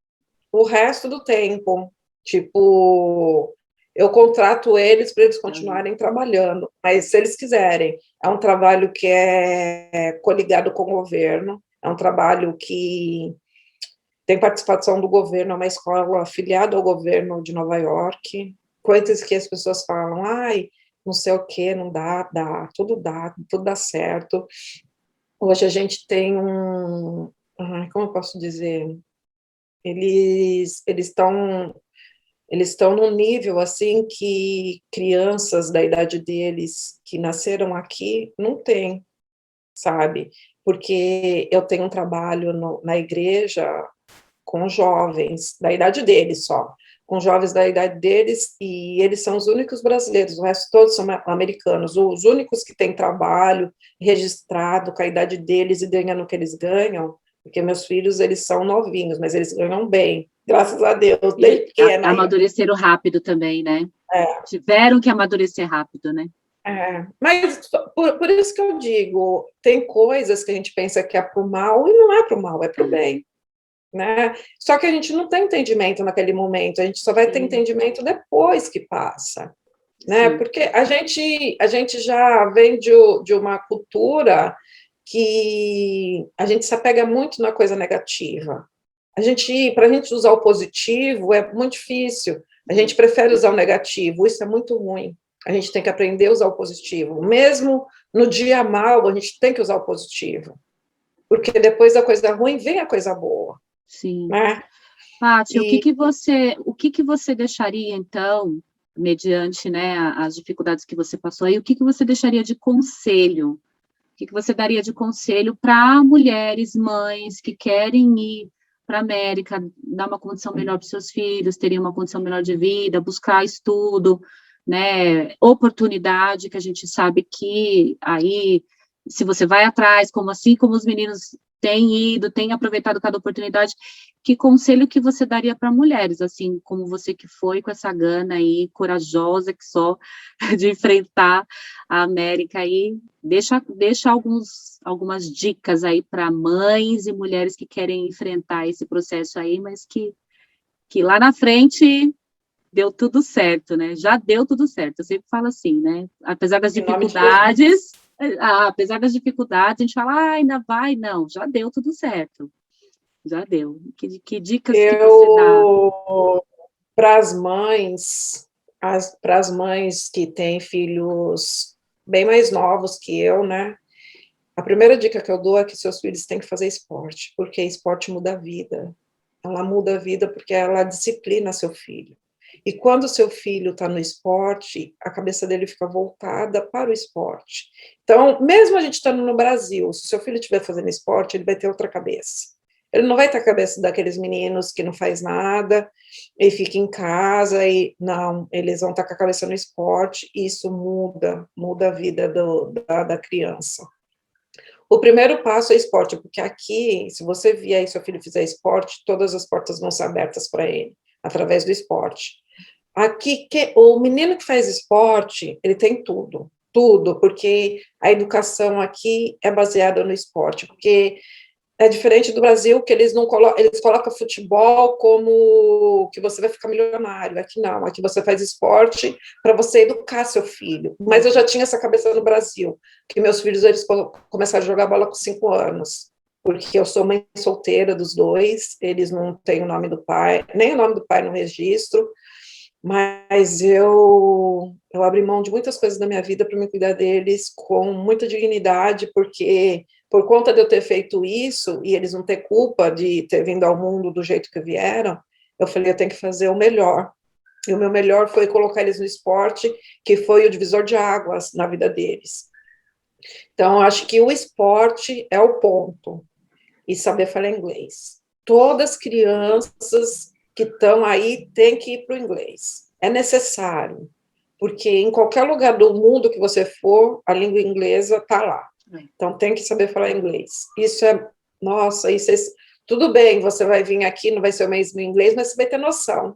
o resto do tempo, tipo, eu contrato eles para eles continuarem trabalhando, mas se eles quiserem, é um trabalho que é coligado com o governo, é um trabalho que tem participação do governo, é uma escola afiliada ao governo de Nova York, coisas que as pessoas falam, ai, não sei o que, não dá, tudo dá certo. Hoje a gente tem como eu posso dizer, eles estão num nível assim que crianças da idade deles que nasceram aqui não têm, sabe? Porque eu tenho um trabalho na igreja com jovens da idade deles só, com jovens da idade deles, e eles são os únicos brasileiros, o resto todos são americanos, os únicos que têm trabalho registrado com a idade deles e ganhando o que eles ganham, porque meus filhos, eles são novinhos, mas eles ganham bem, graças a Deus, desde pequena ainda. Amadureceram rápido também, né? É, Tiveram que amadurecer rápido, né? mas por isso que eu digo, tem coisas que a gente pensa que é para o mal, e não é para o mal, é para o bem. Né? Só que a gente não tem entendimento naquele momento, a gente só vai ter entendimento depois que passa, né? Sim. Porque a gente já vem de uma cultura que a gente se apega muito na coisa negativa. Para a gente usar o positivo é muito difícil, a gente prefere usar o negativo, isso é muito ruim. A gente tem que aprender a usar o positivo. Mesmo no dia mal, a gente tem que usar o positivo, porque depois da coisa ruim vem a coisa boa. Sim. Né? Paty, o que que você deixaria, então, mediante, né, as dificuldades que você passou aí, o que que você deixaria de conselho? O que que você daria de conselho para mulheres, mães que querem ir para a América, dar uma condição melhor para os seus filhos, terem uma condição melhor de vida, buscar estudo, né, oportunidade, que a gente sabe que aí, se você vai atrás, como assim como os meninos têm ido, têm aproveitado cada oportunidade, que conselho que você daria para mulheres, assim, como você que foi com essa gana aí, corajosa que só, de enfrentar a América aí, deixa algumas dicas aí para mães e mulheres que querem enfrentar esse processo aí, mas que lá na frente deu tudo certo, né? Já deu tudo certo. Eu sempre falo assim, né? Apesar das dificuldades, a gente fala, ainda vai, não, já deu tudo certo. Já deu. Que dicas que você dá? Para as mães que têm filhos bem mais novos que eu, né? A primeira dica que eu dou é que seus filhos têm que fazer esporte, porque esporte muda a vida. ela muda a vida porque ela disciplina seu filho. E quando o seu filho está no esporte, a cabeça dele fica voltada para o esporte. Então, mesmo a gente estando no Brasil, se o seu filho estiver fazendo esporte, ele vai ter outra cabeça. Ele não vai ter a cabeça daqueles meninos que não faz nada e fica em casa, e não, eles vão estar com a cabeça no esporte, e isso muda a vida da criança. O primeiro passo é esporte, porque aqui, se você vier e seu filho fizer esporte, todas as portas vão ser abertas para ele, através do esporte. Aqui, o menino que faz esporte, ele tem tudo, porque a educação aqui é baseada no esporte, porque é diferente do Brasil, que eles não colocam, eles colocam futebol como que você vai ficar milionário. Aqui não, aqui você faz esporte para você educar seu filho. Mas eu já tinha essa cabeça no Brasil, que meus filhos eles começaram a jogar bola com 5 anos, porque eu sou mãe solteira dos dois, eles não têm o nome do pai, nem o nome do pai no registro, mas eu abri mão de muitas coisas da minha vida para me cuidar deles com muita dignidade, porque por conta de eu ter feito isso, e eles não ter culpa de ter vindo ao mundo do jeito que vieram, eu falei, eu tenho que fazer o melhor. E o meu melhor foi colocar eles no esporte, que foi o divisor de águas na vida deles. Então, eu acho que o esporte é o ponto, e saber falar inglês. Todas as crianças que estão aí têm que ir para o inglês. É necessário, porque em qualquer lugar do mundo que você for, a língua inglesa está lá. Então, tem que saber falar inglês. Isso é, nossa, isso é, tudo bem, você vai vir aqui, não vai ser o mesmo inglês, mas você vai ter noção.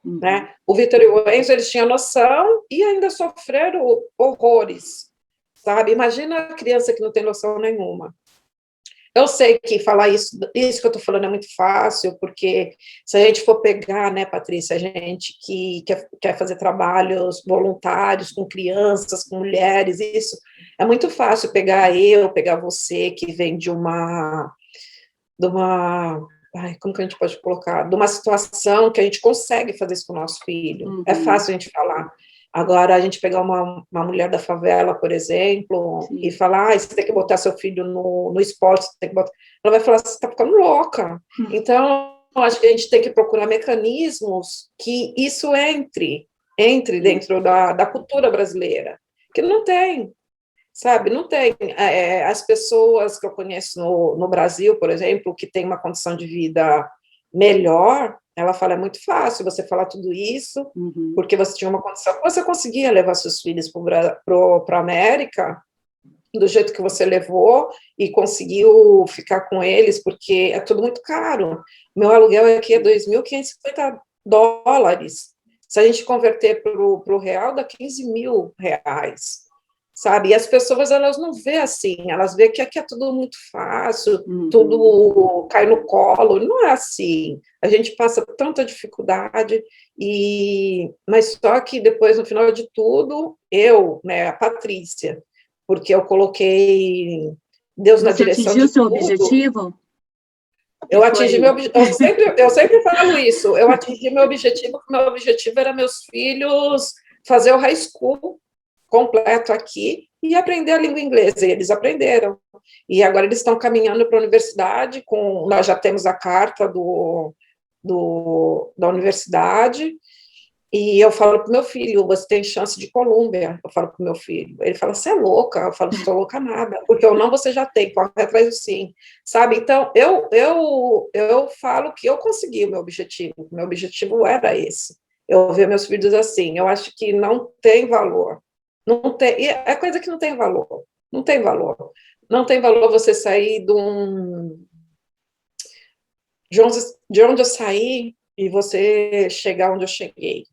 Né? O Vitor e o Enzo, eles tinham noção e ainda sofreram horrores, sabe? Imagina a criança que não tem noção nenhuma. Eu sei que falar isso que eu estou falando é muito fácil, porque se a gente for pegar, né, Patrícia, a gente que quer fazer trabalhos voluntários com crianças, com mulheres, isso é muito fácil pegar você, que vem de uma como que a gente pode colocar? De uma situação que a gente consegue fazer isso com o nosso filho. É fácil a gente falar. Agora, a gente pegar uma mulher da favela, por exemplo, sim, e falar, você tem que botar seu filho no esporte, você tem que botar... Ela vai falar, você está ficando louca. Então, acho que a gente tem que procurar mecanismos que isso entre dentro da cultura brasileira, que não tem, sabe? Não tem. As pessoas que eu conheço no Brasil, por exemplo, que tem uma condição de vida melhor, ela fala, é muito fácil você falar tudo isso, porque você tinha uma condição, você conseguia levar seus filhos para a América, do jeito que você levou, e conseguiu ficar com eles, porque é tudo muito caro. Meu aluguel aqui é $2.550. Se a gente converter para o real, dá R$15.000. Sabe? E as pessoas, elas não vê assim, elas vê que aqui é tudo muito fácil, tudo cai no colo, não é assim. A gente passa tanta dificuldade, mas só que depois, no final de tudo, né, a Patrícia, porque eu coloquei Deus na direção de tudo. Você atingiu o seu objetivo? Eu atingi meu objetivo, eu sempre falo isso, eu atingi meu objetivo, porque meu objetivo era meus filhos fazer o high school completo aqui e aprender a língua inglesa, e eles aprenderam. E agora eles estão caminhando para a universidade, nós já temos a carta da universidade, e eu falo para o meu filho, você tem chance de Colômbia, eu falo para o meu filho. Ele fala, você é louca? Eu falo, estou louca nada, porque eu não, você já tem, corre atrás do sim, sabe? Então, eu falo que eu consegui o meu objetivo era esse, eu ver meus filhos assim, eu acho que não tem valor. Não tem, é coisa que não tem valor. Não tem valor. Não tem valor você sair de onde eu saí e você chegar onde eu cheguei,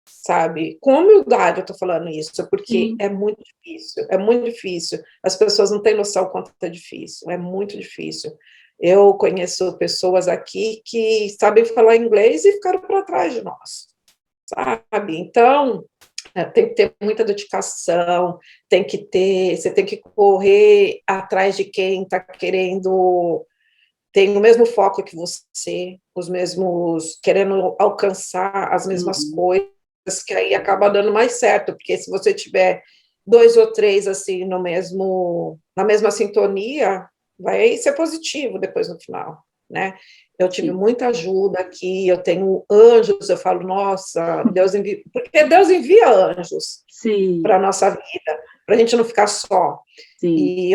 sabe? Com humildade eu estou falando isso, porque é muito difícil, é muito difícil. As pessoas não têm noção o quanto é difícil, é muito difícil. Eu conheço pessoas aqui que sabem falar inglês e ficaram para trás de nós, sabe? Então, tem que ter muita dedicação, você tem que correr atrás de quem está querendo, tem o mesmo foco que você, querendo alcançar as mesmas coisas, que aí acaba dando mais certo, porque se você tiver 2 ou 3, assim, na mesma sintonia, vai ser positivo depois no final, né? Eu tive sim, muita ajuda aqui, eu tenho anjos, eu falo, nossa, Deus envia, porque Deus envia anjos para sim, a nossa vida, para a gente não ficar só. sim.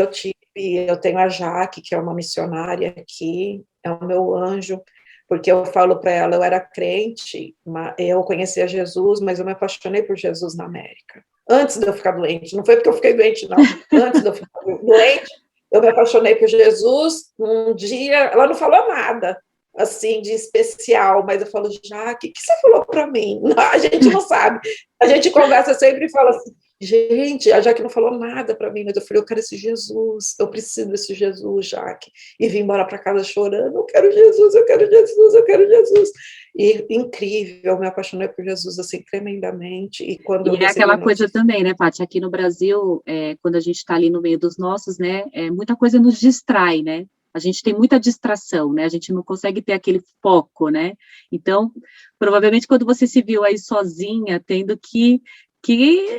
E eu tenho a Jaque, que é uma missionária aqui, é o meu anjo, porque eu falo para ela, eu era crente, eu conhecia Jesus, mas eu me apaixonei por Jesus na América. Antes de eu ficar doente, não foi porque eu fiquei doente, não. Antes de eu ficar doente, eu me apaixonei por Jesus. Um dia, ela não falou nada, assim, de especial, mas eu falo, Jaque, o que você falou para mim? Não, a gente não sabe. A gente conversa sempre e fala assim, gente, a Jaque não falou nada para mim, mas eu falei, eu quero esse Jesus, eu preciso desse Jesus, Jaque. E vim embora para casa chorando, eu quero Jesus, eu quero Jesus, eu quero Jesus. E incrível, eu me apaixonei por Jesus, assim, tremendamente. E quando eu E é recebi a aquela coisa notícia... também, né, Paty? Aqui no Brasil, quando a gente está ali no meio dos nossos, né, muita coisa nos distrai, né? A gente tem muita distração, né? A gente não consegue ter aquele foco, né? Então, provavelmente, quando você se viu aí sozinha, tendo que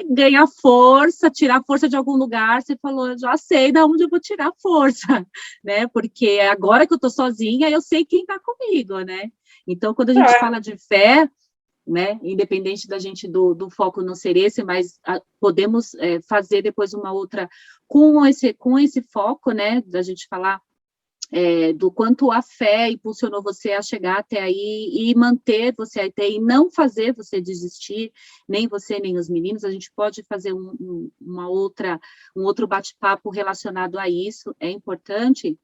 ganhar força, tirar força de algum lugar, você falou, já sei de onde eu vou tirar força, né? Porque agora que eu estou sozinha, eu sei quem está comigo, né? Então, quando a gente É, fala de fé, né? Independente da gente do foco não ser esse, mas podemos fazer depois uma outra com esse foco, né? Da gente falar do quanto a fé impulsionou você a chegar até aí e manter você até aí, não fazer você desistir, nem você nem os meninos. A gente pode fazer um outro bate-papo relacionado a isso, é importante.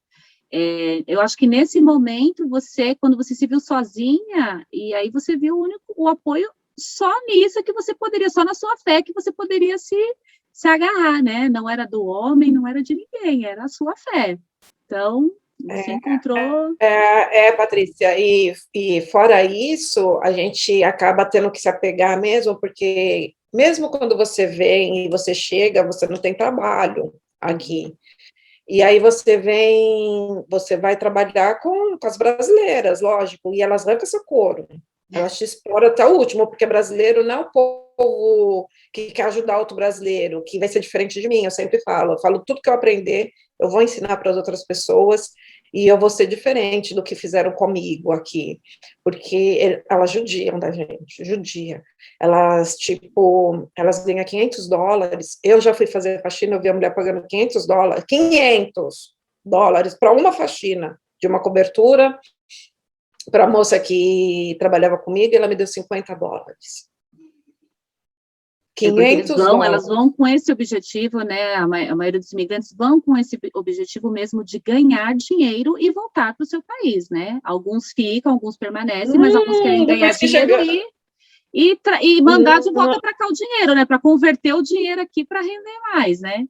Eu acho que nesse momento, quando você se viu sozinha, e aí você viu o apoio só nisso que você poderia, só na sua fé que você poderia se agarrar, né? Não era do homem, não era de ninguém, era a sua fé. Então, você encontrou. Patrícia, e fora isso, a gente acaba tendo que se apegar mesmo, porque mesmo quando você vem e você chega, você não tem trabalho aqui. E aí você vai trabalhar com as brasileiras, lógico, e elas arrancam seu couro. Elas te exploram até o último, porque brasileiro não é o povo que quer ajudar outro brasileiro, que vai ser diferente de mim, eu falo tudo que eu aprender, eu vou ensinar para as outras pessoas, e eu vou ser diferente do que fizeram comigo aqui, porque elas judiam da gente, judia. Elas, tipo, elas ganham $500, eu já fui fazer faxina, eu vi a mulher pagando $500 para uma faxina de uma cobertura, para a moça que trabalhava comigo, ela me deu $50. Porque $500. elas vão com esse objetivo, né? A maioria dos imigrantes vão com esse objetivo mesmo de ganhar dinheiro e voltar para o seu país, né? Alguns ficam, alguns permanecem, mas alguns querem ganhar Depois que dinheiro chega. e mandar de volta Não, para cá o dinheiro, né? Para converter o dinheiro aqui para render mais, né?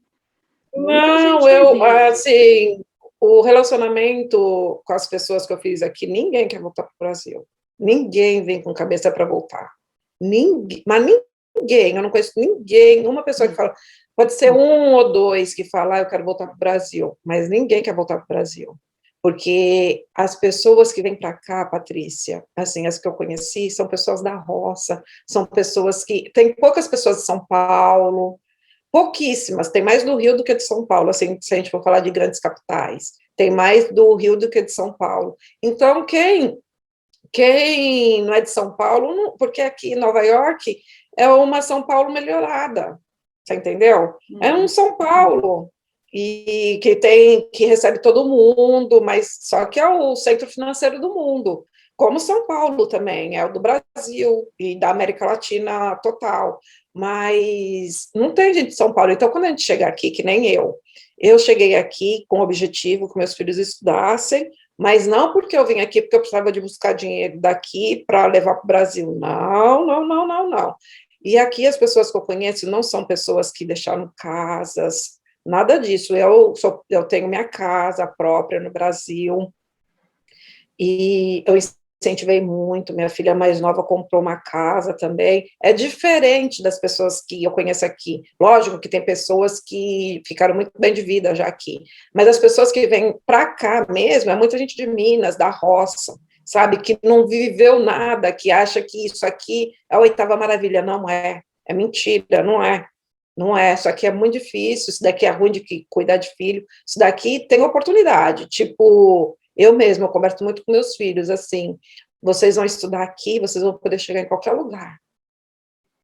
Muita não, gente faz eu, isso. assim, o relacionamento com as pessoas que eu fiz aqui, ninguém quer voltar para o Brasil. Ninguém vem com cabeça para voltar. Ninguém, mas ninguém, eu não conheço ninguém, uma pessoa que fala, pode ser um ou dois que fala, eu quero voltar para o Brasil, mas ninguém quer voltar para o Brasil. Porque as pessoas que vêm para cá, Patrícia, assim, as que eu conheci, são pessoas da roça, são pessoas que. Tem poucas pessoas de São Paulo, pouquíssimas, tem mais do Rio do que de São Paulo, assim, se a gente for falar de grandes capitais, tem mais do Rio do que de São Paulo. Então, quem não é de São Paulo, não, porque aqui em Nova York é uma São Paulo melhorada, você entendeu? É um São Paulo, e que recebe todo mundo, mas só que é o centro financeiro do mundo, como São Paulo também, é o do Brasil e da América Latina total, mas não tem gente de São Paulo. Então, quando a gente chega aqui, que nem eu cheguei aqui com o objetivo que meus filhos estudassem, mas não porque eu vim aqui porque eu precisava de buscar dinheiro daqui para levar para o Brasil. Não, não, não, não, não. E aqui as pessoas que eu conheço não são pessoas que deixaram casas, nada disso. Eu tenho minha casa própria no Brasil, e eu incentivei muito, minha filha mais nova comprou uma casa também, é diferente das pessoas que eu conheço aqui, lógico que tem pessoas que ficaram muito bem de vida já aqui, mas as pessoas que vêm para cá mesmo, é muita gente de Minas, da roça, sabe, que não viveu nada, que acha que isso aqui é a oitava maravilha, não é, é mentira, não é. Não é, isso aqui é muito difícil, isso daqui é ruim de cuidar de filho, isso daqui tem oportunidade, tipo, Eu mesma, eu converso muito com meus filhos, assim, vocês vão estudar aqui, vocês vão poder chegar em qualquer lugar,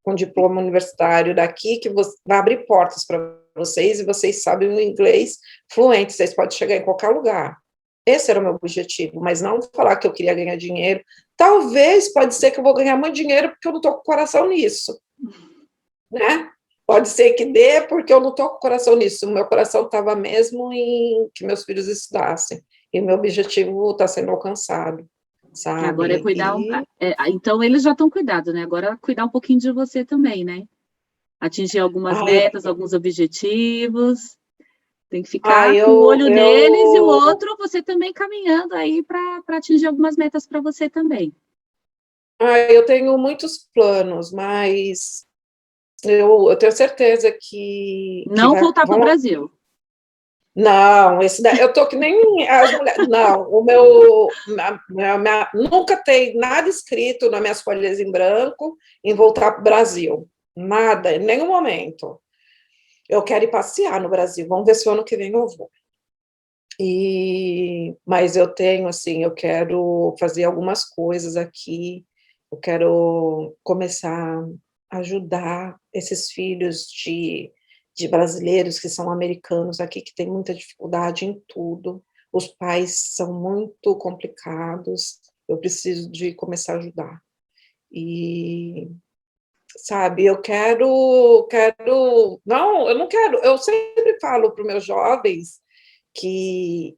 com diploma universitário daqui, que vai abrir portas para vocês, e vocês sabem o inglês fluente, vocês podem chegar em qualquer lugar. Esse era o meu objetivo, mas não falar que eu queria ganhar dinheiro. Talvez, pode ser que eu vou ganhar muito dinheiro, porque eu não estou com o coração nisso, né? Pode ser que dê, porque eu não estou com o coração nisso. O meu coração estava mesmo em que meus filhos estudassem, e o meu objetivo está sendo alcançado, Agora é sabe? cuidar, então eles já estão cuidados, né? Agora é cuidar um pouquinho de você também, né? Atingir algumas metas, alguns objetivos. Tem que ficar com o olho neles e o outro você também caminhando aí para atingir algumas metas para você também. Eu tenho muitos planos, mas eu tenho certeza que não voltar para o Brasil. Não, esse daí, eu tô que nem as mulheres. Não, nunca tem nada escrito nas minhas folhas em branco em voltar para o Brasil. Nada, em nenhum momento. Eu quero ir passear no Brasil. Vamos ver se o ano que vem eu vou. Mas eu tenho, assim, eu quero fazer algumas coisas aqui. Eu quero começar a ajudar esses filhos de brasileiros que são americanos aqui, que tem muita dificuldade em tudo. Os pais são muito complicados. Eu preciso de começar a ajudar. Sabe, eu não quero, eu sempre falo para os meus jovens que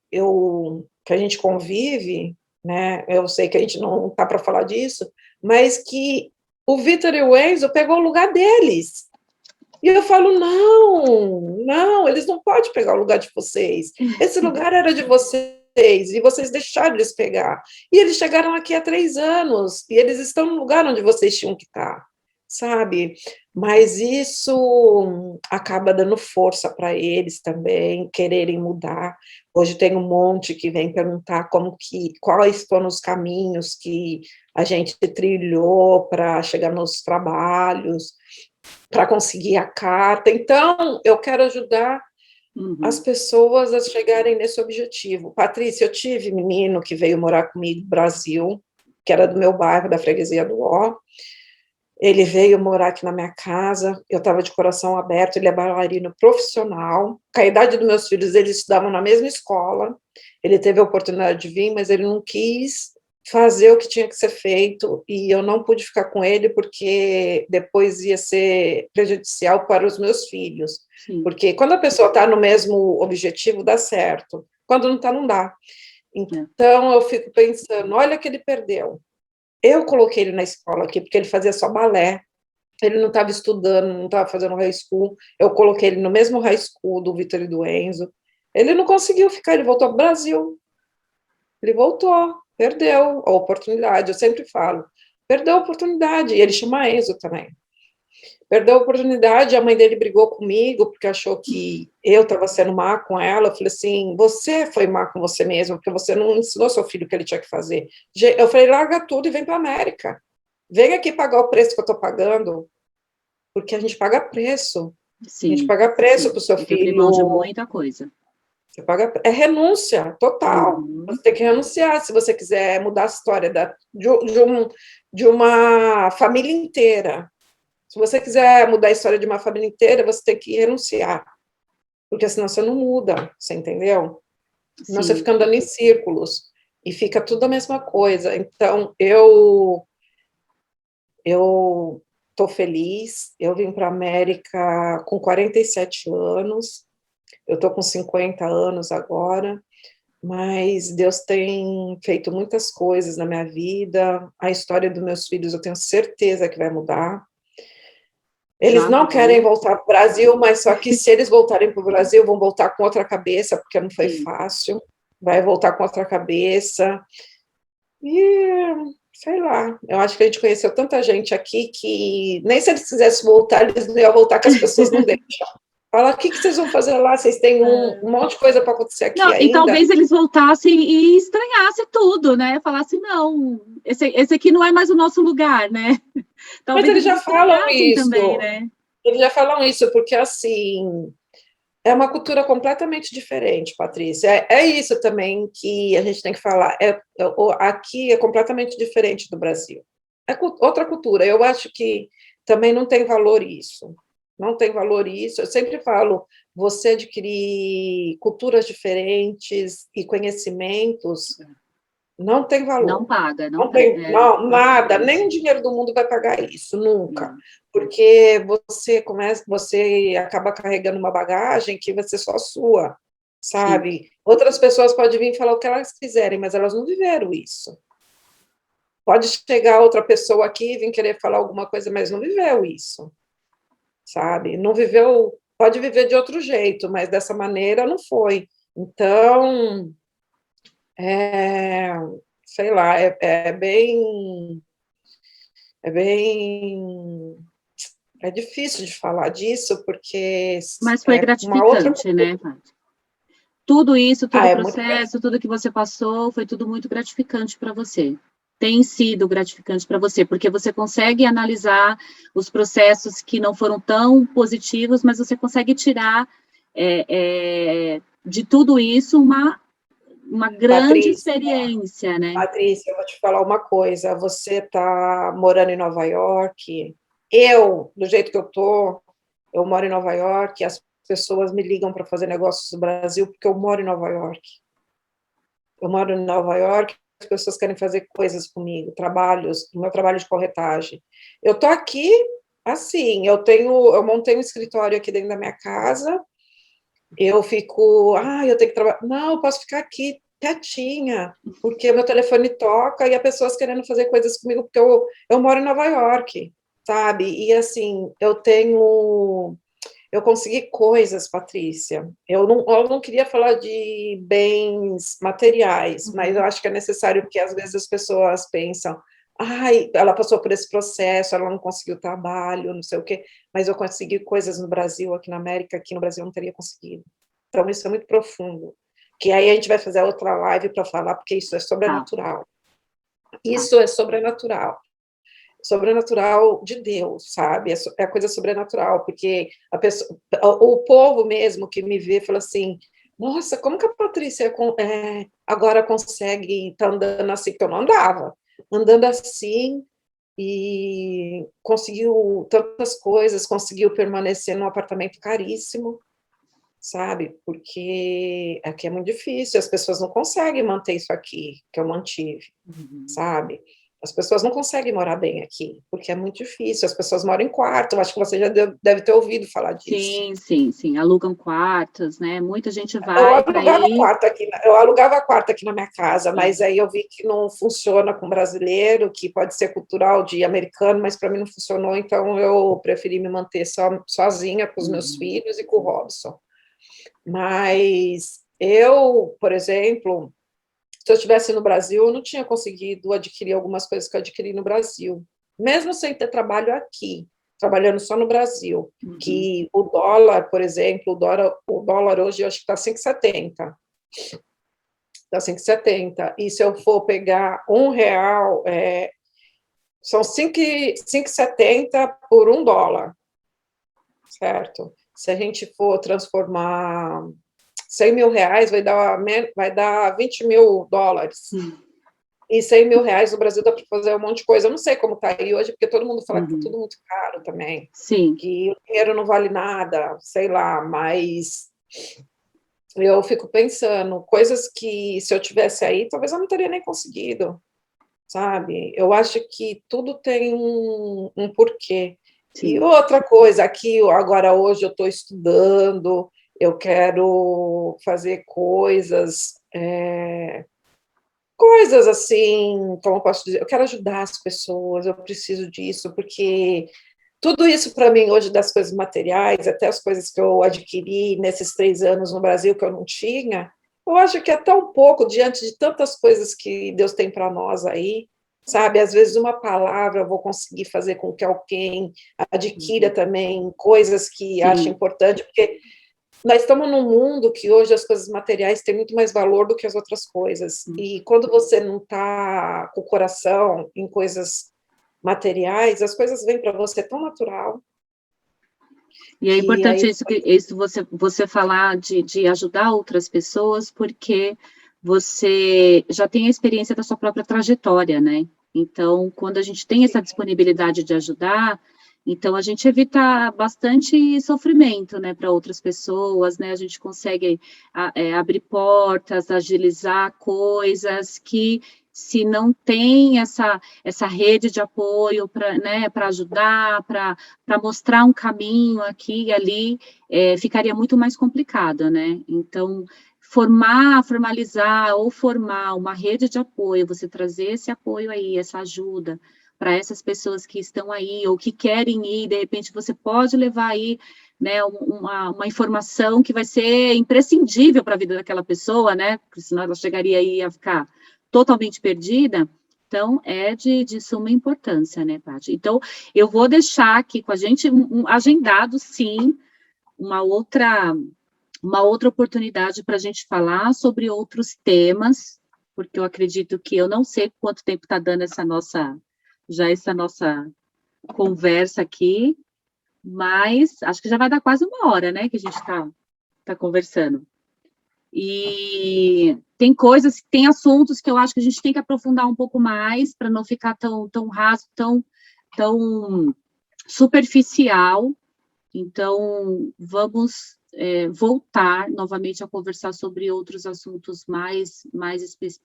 a gente convive, né? Eu sei que a gente não está para falar disso, mas que o Vitor e o Enzo pegou o lugar deles. E eu falo, não, eles não podem pegar o lugar de vocês. Esse lugar era de vocês, e vocês deixaram eles pegar. E eles chegaram aqui há 3 anos, e eles estão no lugar onde vocês tinham que estar, sabe? Mas isso acaba dando força para eles também, quererem mudar. Hoje tem um monte que vem perguntar quais foram os caminhos que a gente trilhou para chegar nos trabalhos, para conseguir a carta. Então, eu quero ajudar as pessoas a chegarem nesse objetivo. Patrícia, eu tive menino que veio morar comigo no Brasil, que era do meu bairro, da freguesia do Ó. Ele veio morar aqui na minha casa, eu estava de coração aberto, ele é bailarino profissional. Com a idade dos meus filhos, eles estudavam na mesma escola. Ele teve a oportunidade de vir, mas ele não quis fazer o que tinha que ser feito, e eu não pude ficar com ele, porque depois ia ser prejudicial para os meus filhos. Sim. Porque quando a pessoa está no mesmo objetivo, dá certo. Quando não está, não dá. Então, eu fico pensando, olha o que ele perdeu. Eu coloquei ele na escola aqui, porque ele fazia só balé. Ele não estava estudando, não estava fazendo high school. Eu coloquei ele no mesmo high school do Vitor e do Enzo. Ele não conseguiu ficar, ele voltou para o Brasil. Ele voltou, perdeu a oportunidade. Eu sempre falo, perdeu a oportunidade. E ele chama Enzo também. Perdeu a oportunidade, a mãe dele brigou comigo, porque achou que eu estava sendo má com ela. Eu falei assim, você foi má com você mesmo, porque você não ensinou seu filho o que ele tinha que fazer. Eu falei, larga tudo e vem para a América. Vem aqui pagar o preço que eu estou pagando, porque a gente paga preço. Sim, a gente paga preço para o seu filho. Tem mão de muita coisa. Você paga, é renúncia total. Você tem que renunciar se você quiser mudar a história de uma família inteira. Se você quiser mudar a história de uma família inteira, você tem que renunciar, porque senão você não muda, você entendeu? Senão você fica andando em círculos, e fica tudo a mesma coisa. Então, eu estou feliz, eu vim para a América com 47 anos, eu estou com 50 anos agora, mas Deus tem feito muitas coisas na minha vida, a história dos meus filhos eu tenho certeza que vai mudar. Eles não querem voltar para o Brasil, mas só que se eles voltarem para o Brasil, vão voltar com outra cabeça, porque não foi fácil, vai voltar com outra cabeça, e sei lá, eu acho que a gente conheceu tanta gente aqui que nem se eles quisessem voltar, eles não iam voltar, que as pessoas não deixam. Fala, o que vocês vão fazer lá? Vocês têm um monte de coisa para acontecer aqui ainda. E talvez eles voltassem e estranhassem tudo, né? Falassem, não, esse aqui não é mais o nosso lugar, né? Talvez mas eles já falam isso. Também, né? Eles já falam isso, porque assim, É uma cultura completamente diferente, Patrícia. É isso também que a gente tem que falar. Aqui é completamente diferente do Brasil. É outra cultura. Eu acho que também não tem valor isso. Não tem valor isso. Eu sempre falo, você adquirir culturas diferentes e conhecimentos não tem Não valor. paga, não Não tem. tem, não, nada, nem o dinheiro do mundo vai pagar isso, nunca. Não. Porque você acaba carregando uma bagagem que vai ser só sua, Sim, sabe? Outras pessoas podem vir e falar o que elas quiserem, mas elas não viveram isso. Pode chegar outra pessoa aqui e vir querer falar alguma coisa, mas não viveu isso, sabe? Não viveu, pode viver de outro jeito, mas dessa maneira não foi. Então, é, sei lá, é bem, é difícil de falar disso, porque mas foi é uma outra gratificante, cultura. né, Paty? Tudo isso, todo o É muito processo, tudo que você passou, foi tudo muito gratificante para você. Tem sido gratificante para você, porque você consegue analisar os processos que não foram tão positivos, mas você consegue tirar de tudo isso uma grande Patrícia, experiência, né? Patrícia, eu vou te falar uma coisa. Você está morando em Nova York. Eu, do jeito que eu moro em Nova York. As pessoas me ligam para fazer negócios no Brasil porque eu moro em Nova York. Eu moro em Nova York, as pessoas querem fazer coisas comigo, trabalhos, o meu trabalho de corretagem. Eu estou aqui, assim, eu montei um escritório aqui dentro da minha casa, eu fico, eu tenho que trabalhar. Não, eu posso ficar aqui quietinha, porque meu telefone toca e há pessoas querendo fazer coisas comigo, porque eu moro em Nova York, sabe? E assim, eu consegui coisas, Patrícia. Eu não queria falar de bens materiais, mas eu acho que é necessário, porque às vezes as pessoas pensam, ela passou por esse processo, ela não conseguiu trabalho, não sei o quê, mas eu consegui coisas no Brasil, aqui na América, aqui no Brasil eu não teria conseguido. Então, isso é muito profundo. Que aí a gente vai fazer outra live para falar, porque isso é Tá, sobrenatural. tá. Isso é sobrenatural. Sobrenatural de Deus, sabe? É a coisa sobrenatural, porque o povo mesmo que me vê fala assim: nossa, como que a Patrícia agora consegue estar andando assim? Porque eu não andava, andando assim e conseguiu tantas coisas, conseguiu permanecer num apartamento caríssimo, sabe? Porque aqui é muito difícil, as pessoas não conseguem manter isso aqui que eu mantive, Uhum. sabe? As pessoas não conseguem morar bem aqui, porque é muito difícil. As pessoas moram em quarto. Eu acho que você já deve ter ouvido falar disso. Sim, sim, sim. Alugam quartos, né? Muita gente Eu vai para alugava ir. quarto aqui, eu alugava quarto aqui na minha casa, mas Sim. aí eu vi que não funciona com brasileiro, que pode ser cultural de americano, mas para mim não funcionou, então eu preferi me manter sozinha com os meus Uhum. filhos e com o Robson. Mas eu, por exemplo, se eu estivesse no Brasil, eu não tinha conseguido adquirir algumas coisas que eu adquiri no Brasil, mesmo sem ter trabalho aqui, trabalhando só no Brasil, Uhum. que o dólar, por exemplo, o dólar hoje eu acho que está 5,70. Está 5,70. E se eu for pegar R$ 1, são 5,70 por $1, certo? Se a gente for transformar R$ 100.000, vai dar $20.000. E R$ 100.000 no Brasil dá para fazer um monte de coisa. Eu não sei como está aí hoje, porque todo mundo fala que está Uhum. tudo muito caro também, Sim. que o dinheiro não vale nada, sei lá, mas eu fico pensando, coisas que se eu tivesse aí, talvez eu não teria nem conseguido, sabe? Eu acho que tudo tem um porquê. E Sim. outra coisa, aqui agora hoje eu estou estudando, eu quero fazer coisas assim, como eu posso dizer, eu quero ajudar as pessoas, eu preciso disso, porque tudo isso para mim hoje, das coisas materiais, até as coisas que eu adquiri nesses 3 anos no Brasil que eu não tinha, eu acho que é tão pouco diante de tantas coisas que Deus tem para nós aí, sabe? Às vezes uma palavra eu vou conseguir fazer com que alguém adquira Uhum. também coisas que acha Sim. importante, porque nós estamos num mundo que hoje as coisas materiais têm muito mais valor do que as outras coisas. E quando você não está com o coração em coisas materiais, as coisas vêm para você tão natural. E é E importante aí, isso você falar de ajudar outras pessoas, porque você já tem a experiência da sua própria trajetória, né? Então, quando a gente tem essa disponibilidade de ajudar, então a gente evita bastante sofrimento, né, para outras pessoas, né? A gente consegue abrir portas, agilizar coisas que, se não tem essa rede de apoio para, né, para ajudar, para mostrar um caminho aqui e ali, ficaria muito mais complicado, né? Então, formalizar ou formar uma rede de apoio, você trazer esse apoio aí, essa ajuda para essas pessoas que estão aí ou que querem ir, de repente você pode levar aí, né, uma informação que vai ser imprescindível para a vida daquela pessoa, né? Porque senão ela chegaria aí a ficar totalmente perdida. Então, é de suma importância, né, Paty? Então, eu vou deixar aqui com a gente agendado, sim, uma outra oportunidade para a gente falar sobre outros temas, porque eu acredito que eu não sei quanto tempo está dando essa nossa conversa aqui, mas acho que já vai dar quase uma hora, né, que a gente está conversando. E tem assuntos que eu acho que a gente tem que aprofundar um pouco mais, para não ficar tão raso, tão superficial. Então, vamos voltar novamente a conversar sobre outros assuntos mais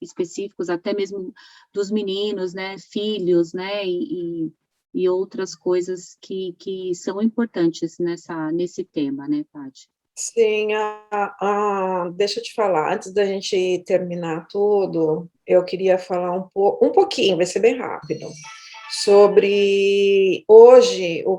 específicos, até mesmo dos meninos, né, filhos, né, e outras coisas que são importantes nesse tema, né, Paty? sim, deixa eu te falar, antes da gente terminar tudo, eu queria falar um pouquinho, vai ser bem rápido, sobre hoje o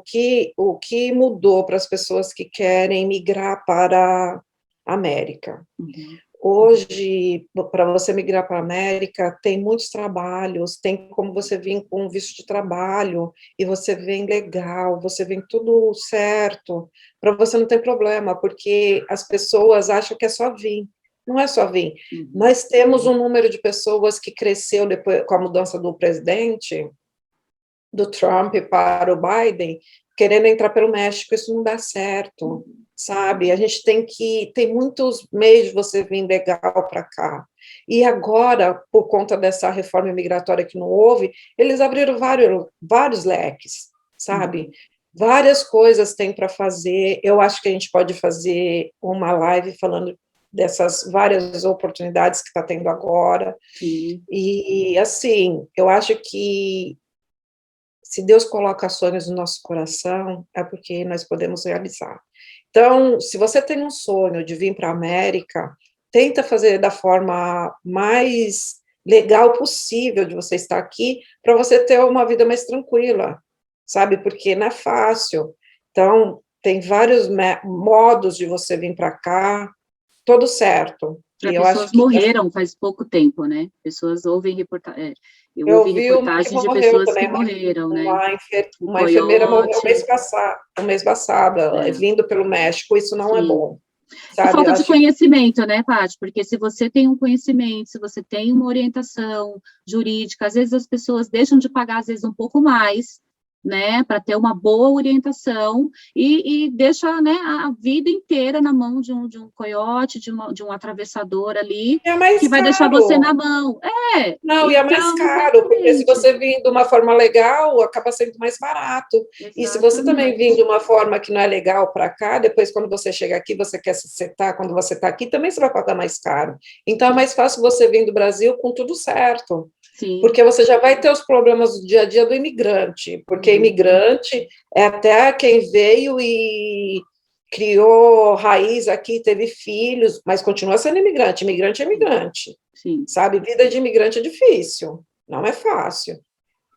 que mudou para as pessoas que querem migrar para a América. Uhum. Hoje, para você migrar para a América, tem muitos trabalhos, tem como você vir com visto de trabalho, e você vem legal, você vem tudo certo, para você não ter problema, porque as pessoas acham que é só vir. Não é só vir. Uhum. Nós temos um número de pessoas que cresceu depois com a mudança do presidente, do Trump para o Biden, querendo entrar pelo México, isso não dá certo, sabe? A gente tem muitos meios de você vir legal para cá. E agora, por conta dessa reforma migratória que não houve, eles abriram vários leques, sabe? Várias coisas tem para fazer. Eu acho que a gente pode fazer uma live falando dessas várias oportunidades que está tendo agora. Sim. E, assim, eu acho que se Deus coloca sonhos no nosso coração, é porque nós podemos realizar. Então, se você tem um sonho de vir para a América, tenta fazer da forma mais legal possível de você estar aqui, para você ter uma vida mais tranquila, sabe? Porque não é fácil. Então, tem vários modos de você vir para cá, todo certo. E eu acho Pessoas que morreram faz pouco tempo, né? Pessoas ouvem reportagem. Eu eu ouvi vi uma que reportagens de morreu pessoas também, que morreram, né? O uma enfermeira morreu coiote. o mês passado, vindo pelo México, isso não é Sim. bom, E sabe? Eu falta de acho que conhecimento, né, Paty? Porque se você tem um conhecimento, se você tem uma orientação jurídica, às vezes as pessoas deixam de pagar, às vezes, um pouco mais, né, para ter uma boa orientação e deixa, né, a vida inteira na mão de um coiote, de um atravessador ali, é mais que vai deixar você caro. na mão. Não, e é mais Então, caro, porque se exatamente. você vir de uma forma legal, acaba sendo mais barato. E se você também vir Exatamente. de uma forma que não é legal para cá, depois, quando você chega aqui, você quer se setar, quando você está aqui, também você vai pagar mais caro. Então, é mais fácil você vir do Brasil com tudo certo. Sim. Porque você já vai ter os problemas do dia a dia do imigrante, porque imigrante é até quem veio e criou raiz aqui, teve filhos, mas continua sendo imigrante. Imigrante é imigrante. Sim. Sabe, vida de imigrante é difícil, não é fácil.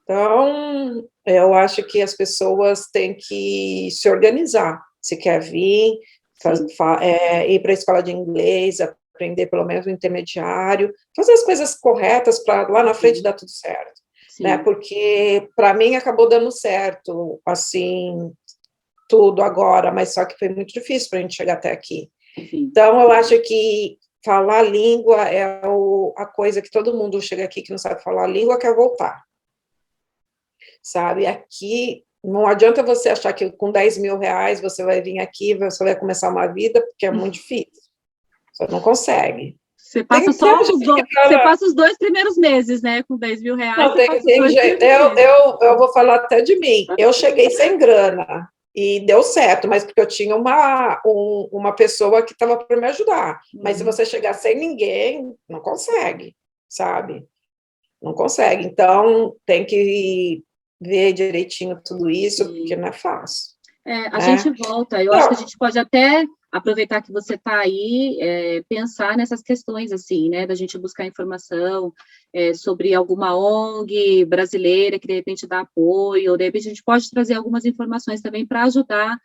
Então, eu acho que as pessoas têm que se organizar. Se quer vir, ir para a escola de inglês, aprender pelo menos o intermediário, fazer as coisas corretas para lá na frente dar tudo certo. Né? Porque, para mim, acabou dando certo, assim, tudo agora, mas só que foi muito difícil para a gente chegar até aqui. Então, eu acho que falar língua é a coisa que todo mundo chega aqui que não sabe falar língua quer voltar. Sabe? Aqui, Não adianta você achar que com 10 mil reais você vai vir aqui, você vai começar uma vida, porque é muito difícil. Você não consegue. Você passa Tem só gente que você fala, passa os 2 primeiros meses, né? Com 10 mil reais, não, você passa os tem dois jeito. primeiros meses. Eu vou falar até de mim. Eu cheguei sem grana e deu certo, mas porque eu tinha uma pessoa que estava para me ajudar. Mas se você chegar sem ninguém, não consegue, sabe? Não consegue. Então, tem que ver direitinho tudo isso, Sim. porque não é fácil. A Né? gente volta. Eu acho que a Não, gente pode até aproveitar que você está aí, pensar nessas questões, assim, né, da gente buscar informação sobre alguma ONG brasileira que, de repente, dá apoio, ou, de repente, a gente pode trazer algumas informações também para ajudar,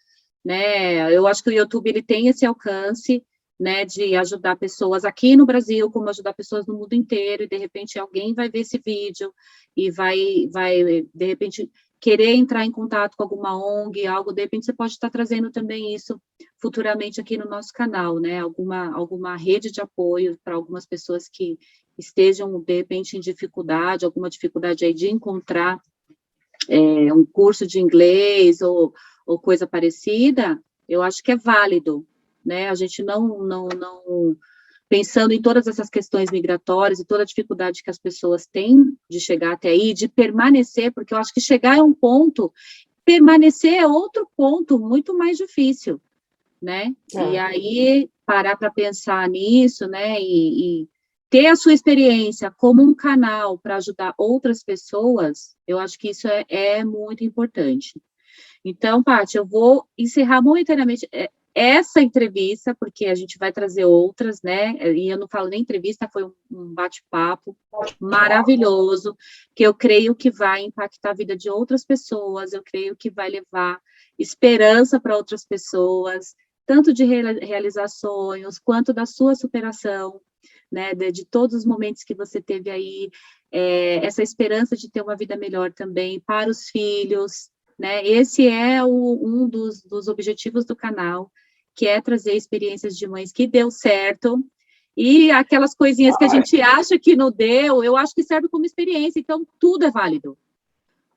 né, eu acho que o YouTube, ele tem esse alcance, né, de ajudar pessoas aqui no Brasil, como ajudar pessoas no mundo inteiro, e, de repente, alguém vai ver esse vídeo e vai de repente, querer entrar em contato com alguma ONG, algo, de repente você pode estar trazendo também isso futuramente aqui no nosso canal, né? Alguma rede de apoio para algumas pessoas que estejam, de repente, em dificuldade, alguma dificuldade aí de encontrar um curso de inglês ou coisa parecida, eu acho que é válido, né? A gente não pensando em todas essas questões migratórias e toda a dificuldade que as pessoas têm de chegar até aí, de permanecer, porque eu acho que chegar é um ponto, permanecer é outro ponto muito mais difícil, né? E aí parar para pensar nisso, né? E ter a sua experiência como um canal para ajudar outras pessoas, eu acho que isso é muito importante. Então, Paty, eu vou encerrar momentaneamente essa entrevista, porque a gente vai trazer outras, né? E eu não falo nem entrevista, foi um bate-papo maravilhoso, que eu creio que vai impactar a vida de outras pessoas, eu creio que vai levar esperança para outras pessoas, tanto de realizar sonhos, quanto da sua superação, né? De todos os momentos que você teve aí, essa esperança de ter uma vida melhor também para os filhos, né? Esse é um dos objetivos do canal, que é trazer experiências de mães que deu certo, e aquelas coisinhas que a gente acha que não deu, eu acho que serve como experiência, então tudo é válido.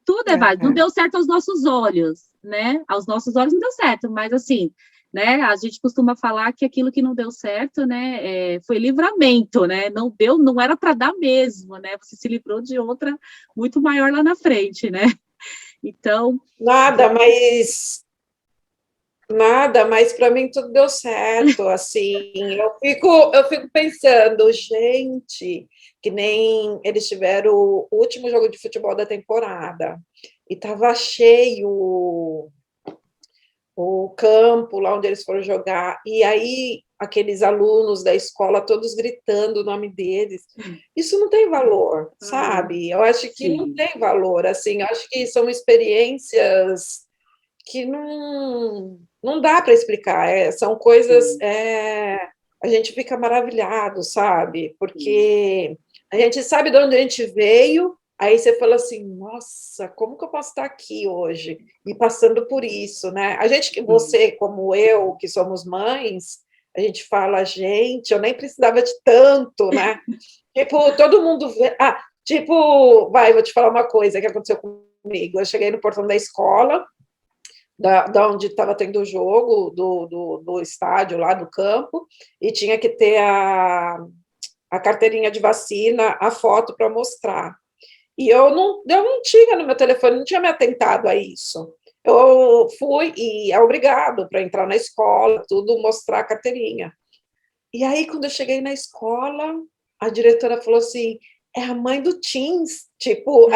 Tudo é válido. Não deu certo aos nossos olhos, né? Aos nossos olhos não deu certo, mas assim, né? A gente costuma falar que aquilo que não deu certo, né? Foi livramento, né? Não deu, não era para dar mesmo, né? Você se livrou de outra muito maior lá na frente, né? Então. Nada, mas para mim tudo deu certo, assim, eu fico pensando, gente, que nem eles tiveram o último jogo de futebol da temporada, e estava cheio o campo lá onde eles foram jogar, e aí aqueles alunos da escola todos gritando o nome deles, isso não tem valor, sabe? Eu acho que não tem valor, assim, eu acho que são experiências que não dá para explicar, são coisas, a gente fica maravilhado, sabe? Porque a gente sabe de onde a gente veio, aí você fala assim, nossa, como que eu posso estar aqui hoje? E passando por isso, né? A gente, você, como eu, que somos mães, a gente fala, gente, eu nem precisava de tanto, né? Tipo, todo mundo vê. Tipo, vou te falar uma coisa que aconteceu comigo. Eu cheguei no portão da escola, da onde estava tendo o jogo, do estádio lá do campo, e tinha que ter a carteirinha de vacina, a foto para mostrar. E eu não tinha no meu telefone, não tinha me atentado a isso. Eu fui e é obrigado para entrar na escola, tudo, mostrar a carteirinha. E aí, quando eu cheguei na escola, a diretora falou assim, é a mãe do Teams, tipo,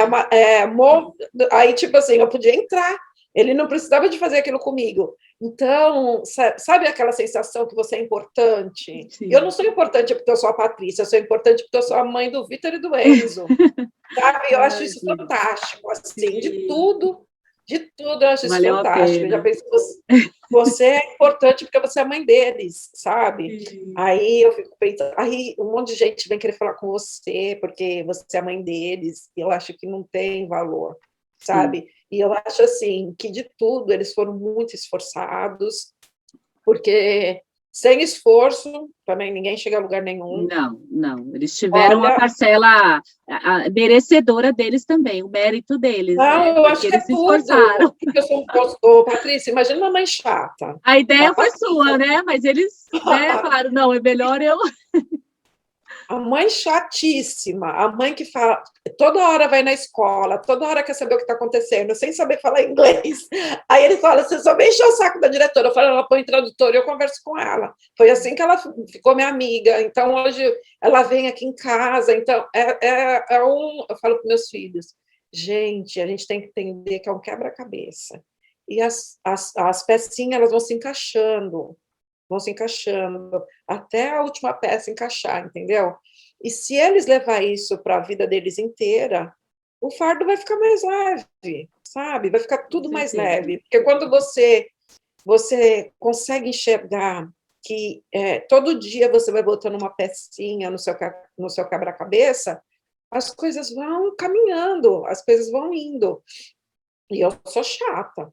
aí, tipo assim, eu podia entrar, ele não precisava de fazer aquilo comigo. Então, sabe aquela sensação que você é importante? Sim. Eu não sou importante porque eu sou a Patrícia, eu sou importante porque eu sou a mãe do Vitor e do Enzo. Sabe? Eu acho isso fantástico, assim, de tudo eu acho isso Valeu fantástico. Eu já pensei, você é importante porque você é a mãe deles, sabe? Sim. Aí eu fico pensando, aí um monte de gente vem querer falar com você porque você é a mãe deles, e eu acho que não tem valor, sabe? Sim. E eu acho assim que de tudo eles foram muito esforçados, porque sem esforço, também ninguém chega a lugar nenhum. Não, eles tiveram a parcela merecedora deles também, o mérito deles, não, né? eu acho Porque que eles é se tudo. esforçaram. Porque ô, Patrícia, imagina uma mãe chata. A ideia foi Patrícia, sua, né? Mas eles, né, falaram, não, é melhor eu... a mãe chatíssima, a mãe que fala, toda hora vai na escola, toda hora quer saber o que está acontecendo, sem saber falar inglês. Aí ele fala, você só vem encher o saco da diretora. Eu falo, ela põe tradutor e eu converso com ela. Foi assim que ela ficou minha amiga. Então, hoje, ela vem aqui em casa. Então, eu falo para meus filhos, gente, a gente tem que entender que é um quebra-cabeça. E as pecinhas, elas vão se encaixando, até a última peça encaixar, entendeu? E se eles levar isso para a vida deles inteira, o fardo vai ficar mais leve, sabe? Vai ficar tudo mais leve. Porque quando você consegue enxergar que todo dia você vai botando uma pecinha no seu quebra-cabeça, as coisas vão caminhando, as coisas vão indo. E eu sou chata.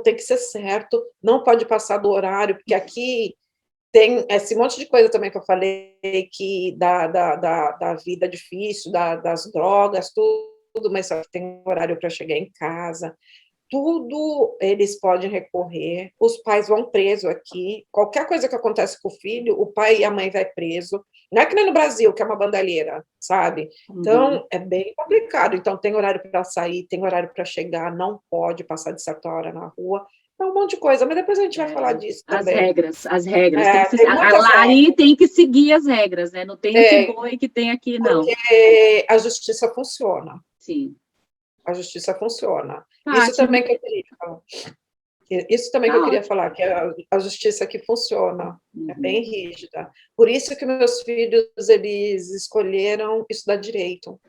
Tem que ser certo, não pode passar do horário, porque aqui tem esse monte de coisa também que eu falei, que da vida difícil, das drogas, tudo, mas só que tem um horário para chegar em casa, tudo eles podem recorrer, os pais vão presos aqui, qualquer coisa que acontece com o filho, o pai e a mãe vai preso, não é que nem no Brasil, que é uma bandalheira, sabe? Então, é bem complicado, então tem horário para sair, tem horário para chegar, não pode passar de certa hora na rua, é um monte de coisa, mas depois a gente vai falar disso também. As regras. Aí tem que seguir as regras, né? Não tem o que bom e que tem aqui, não. Porque a justiça funciona. Sim. A justiça funciona. Isso também que eu queria falar. Isso também que eu queria falar, que a justiça aqui funciona, é bem rígida. Por isso que meus filhos, eles escolheram estudar direito,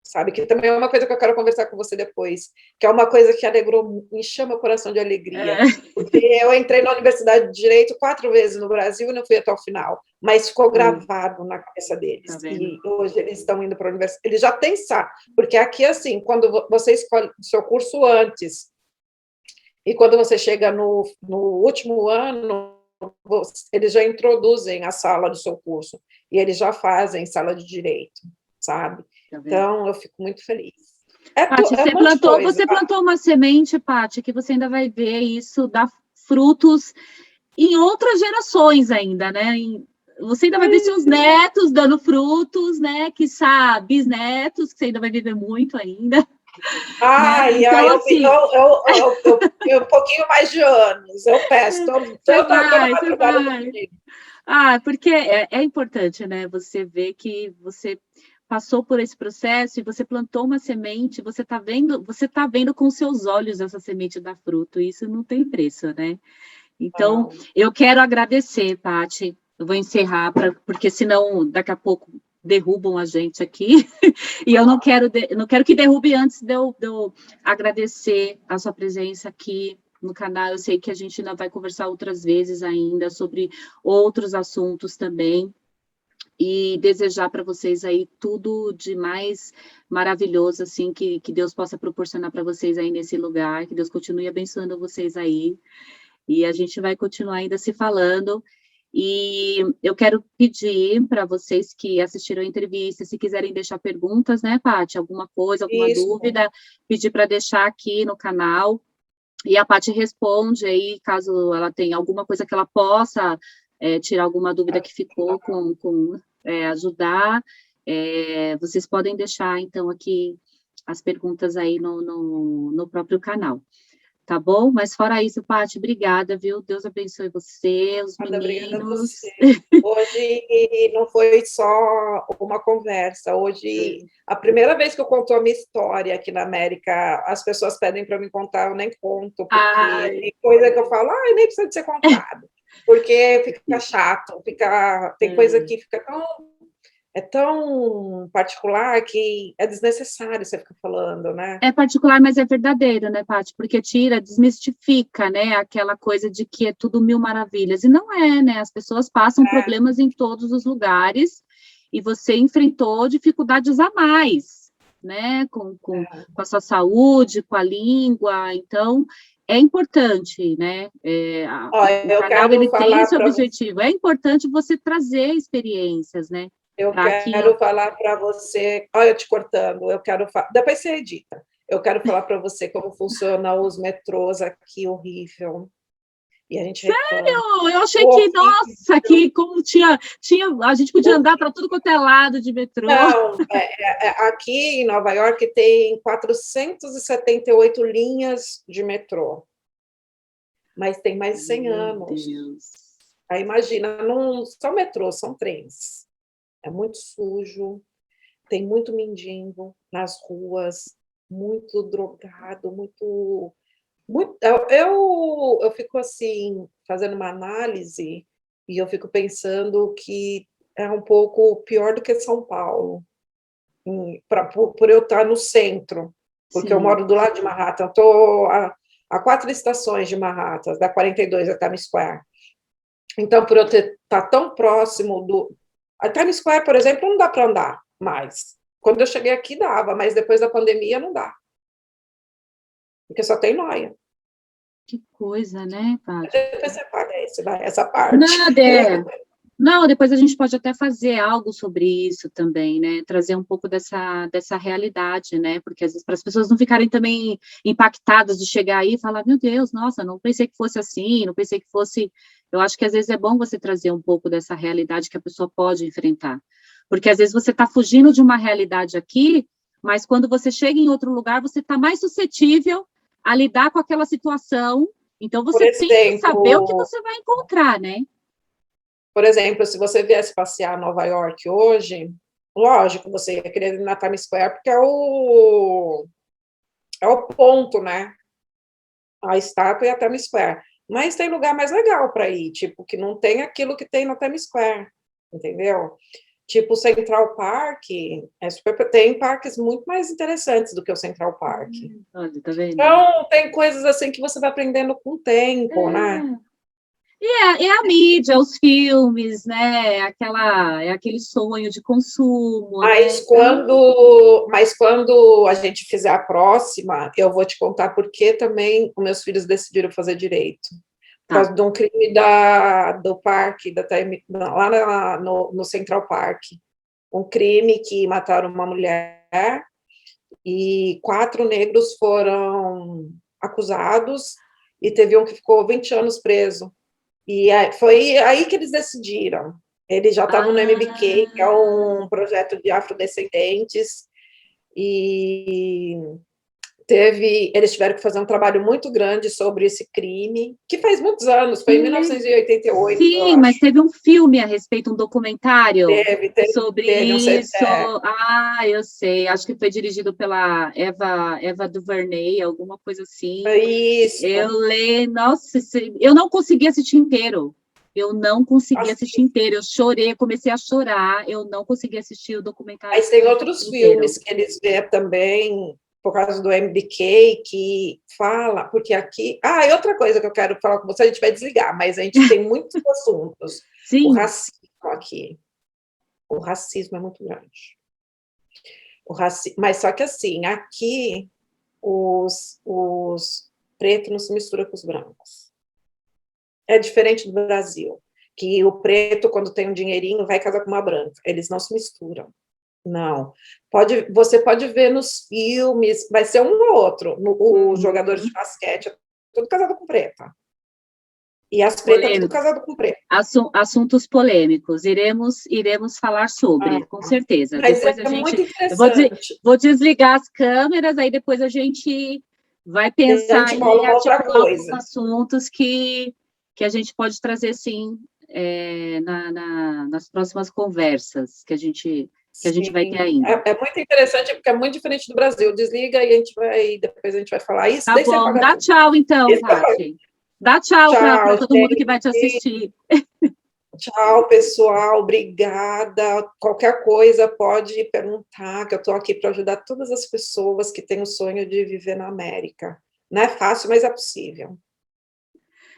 sabe? Que também é uma coisa que eu quero conversar com você depois, que é uma coisa que me chama o coração de alegria, porque eu entrei na Universidade de Direito 4 vezes no Brasil e não fui até o final, mas ficou gravado na cabeça deles. E hoje eles estão indo para a universidade, eles já têm porque aqui, assim, quando você escolhe o seu curso antes, e quando você chega no último ano, eles já introduzem a sala do seu curso, e eles já fazem sala de direito, sabe? Então, eu fico muito feliz. Paty, você plantou uma semente, Paty, que você ainda vai ver isso dar frutos em outras gerações ainda, né? Você ainda vai ver seus netos dando frutos, né? Quiçá bisnetos, que você ainda vai viver muito ainda. Então, assim, eu um pouquinho mais de anos, eu peço, toda madrugada comigo. Porque é importante, né? Você ver que você passou por esse processo e você plantou uma semente, você tá vendo com seus olhos essa semente dar fruto, isso não tem preço, né? Então, eu quero agradecer, Paty. Eu vou encerrar, porque senão daqui a pouco derrubam a gente aqui, e eu não quero que derrube antes de eu agradecer a sua presença aqui no canal. Eu sei que a gente ainda vai conversar outras vezes ainda sobre outros assuntos também, e desejar para vocês aí tudo de mais maravilhoso, assim, que Deus possa proporcionar para vocês aí nesse lugar, que Deus continue abençoando vocês aí, e a gente vai continuar ainda se falando. E eu quero pedir para vocês que assistiram a entrevista, se quiserem deixar perguntas, né, Paty? Alguma coisa, alguma dúvida, pedir para deixar aqui no canal, e a Paty responde aí, caso ela tenha alguma coisa que ela possa tirar alguma dúvida que ficou, ajudar. Vocês podem deixar, então, aqui as perguntas aí no próprio canal. Tá bom? Mas fora isso, Paty, obrigada, viu? Deus abençoe você, os meninos. Obrigada a você. Hoje não foi só uma conversa. Hoje, a primeira vez que eu conto a minha história aqui na América, as pessoas pedem para me contar, eu nem conto, porque tem coisa que eu falo, nem precisa de ser contado, porque fica chato, tem coisa que fica tão particular que é desnecessário você ficar falando, né? É particular, mas é verdadeiro, né, Paty? Porque desmistifica, né, aquela coisa de que é tudo mil maravilhas. E não é, né? As pessoas passam problemas em todos os lugares e você enfrentou dificuldades a mais, né? Com a sua saúde, com a língua. Então, é importante, né? Ó, O eu canal ele quero tem falar esse para objetivo. É importante você trazer experiências, né? eu Para que quero falar para você, olha, eu te cortando, depois você edita. Eu quero falar para você como funcionam os metrôs aqui, horrível. E a gente reclama. eu achei que, Horrível. nossa, que como a gente podia andar para tudo quanto é lado de metrô. Não, aqui em Nova York tem 478 linhas de metrô, mas tem mais de 100 Meu anos. Deus. Aí imagina, não são metrôs, são trens. É muito sujo, tem muito mendigo nas ruas, muito drogado, muito eu fico assim, fazendo uma análise, e eu fico pensando que é um pouco pior do que São Paulo, por eu estar no centro, porque eu Sim. moro do lado de Manhattan, estou a 4 estações de Manhattan, da 42 a Times Square. Então, por eu estar tão próximo a Times Square, por exemplo, não dá para andar mais. Quando eu cheguei aqui, dava, mas depois da pandemia, não dá. Porque só tem noia. Que coisa, né, Paty? Depois você paga essa parte. Nada, é. Não, depois a gente pode até fazer algo sobre isso também, né? Trazer um pouco dessa realidade, né? Porque às vezes para as pessoas não ficarem também impactadas de chegar aí e falar, meu Deus, nossa, não pensei que fosse assim, não pensei que fosse. Eu acho que às vezes é bom você trazer um pouco dessa realidade que a pessoa pode enfrentar. Porque às vezes você está fugindo de uma realidade aqui, mas quando você chega em outro lugar, você está mais suscetível a lidar com aquela situação. Então Por você tem que saber o que exemplo, você vai encontrar, né? se você viesse passear em Nova York hoje, lógico, você ia querer ir na Times Square, porque é o ponto, né? A estátua e a Times Square. Mas tem lugar mais legal para ir, tipo, que não tem aquilo que tem na Times Square, entendeu? Tipo, o Central Park, tem parques muito mais interessantes do que o Central Park. Olha, tá vendo? Então, tem coisas assim que você vai aprendendo com o tempo, né? É a mídia, os filmes, né? É aquele sonho de consumo, né? Então, Mas quando a gente fizer a próxima, eu vou te contar por que também os meus filhos decidiram fazer direito. Por tá. causa de um crime do parque, lá no Central Park. Um crime que mataram uma mulher e 4 negros foram acusados e teve um que ficou 20 anos preso. E foi aí que eles decidiram. Eles já estavam no MBK, que é um projeto de afrodescendentes, e eles tiveram que fazer um trabalho muito grande sobre esse crime, que faz muitos anos, foi em 1988, eu Sim, mas acho. teve um filme a respeito, um documentário sobre Teve um isso. Ah, eu sei. Acho que foi dirigido pela Eva DuVernay, alguma coisa assim. isso. Nossa, eu não consegui assistir inteiro. Eu não consegui assistir Assim, inteiro. Eu chorei, comecei a chorar. Eu não consegui assistir o documentário mas tem outros inteiro. filmes que eles vê também, por causa do MBK, que fala, porque aqui. Ah, e outra coisa que eu quero falar com você, a gente vai desligar, mas a gente tem muitos assuntos. O Sim, racismo aqui. O racismo é muito grande. Mas só que assim, aqui os pretos não se misturam com os brancos. É diferente do Brasil, que o preto, quando tem um dinheirinho, vai casar com uma branca. Eles não se misturam. Não. Você pode ver nos filmes, vai ser um ou outro. Os jogadores de basquete, tudo casado com preta. E as pretas, tudo polêmico. casado com preto. Assuntos polêmicos. Iremos falar sobre, com certeza. Mas Depois a é gente. muito interessante. Vou desligar as câmeras, aí depois a gente vai A pensar gente fala em uma outra articular alguns coisa. assuntos que a gente pode trazer, sim, nas próximas conversas que a gente vai ter Sim, ainda. é muito interessante, porque é muito diferente do Brasil. Desliga e depois a gente vai falar isso, Tá daí você bom, apaga dá tudo. tchau, então, Paty. Dá tchau para Tchau, todo mundo que vai te gente. assistir. Tchau, pessoal. Obrigada. Qualquer coisa pode perguntar, que eu estou aqui para ajudar todas as pessoas que têm o sonho de viver na América. Não é fácil, mas é possível.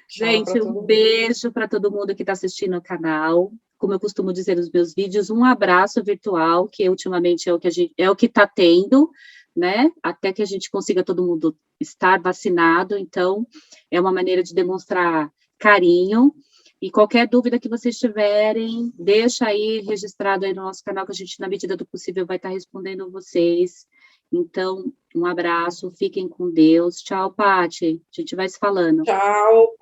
Tchau para Gente, um todo mundo. beijo para todo mundo que está assistindo o canal. Como eu costumo dizer nos meus vídeos, um abraço virtual, que ultimamente é o que está tendo, né? Até que a gente consiga todo mundo estar vacinado. Então, é uma maneira de demonstrar carinho. E qualquer dúvida que vocês tiverem, deixa aí registrado aí no nosso canal, que a gente, na medida do possível, vai estar respondendo vocês. Então, um abraço, fiquem com Deus. Tchau, Paty. A gente vai se falando. Tchau,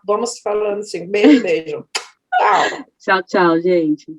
vamos falando sim. Beijo, beijo. Tchau. Tchau, tchau, gente.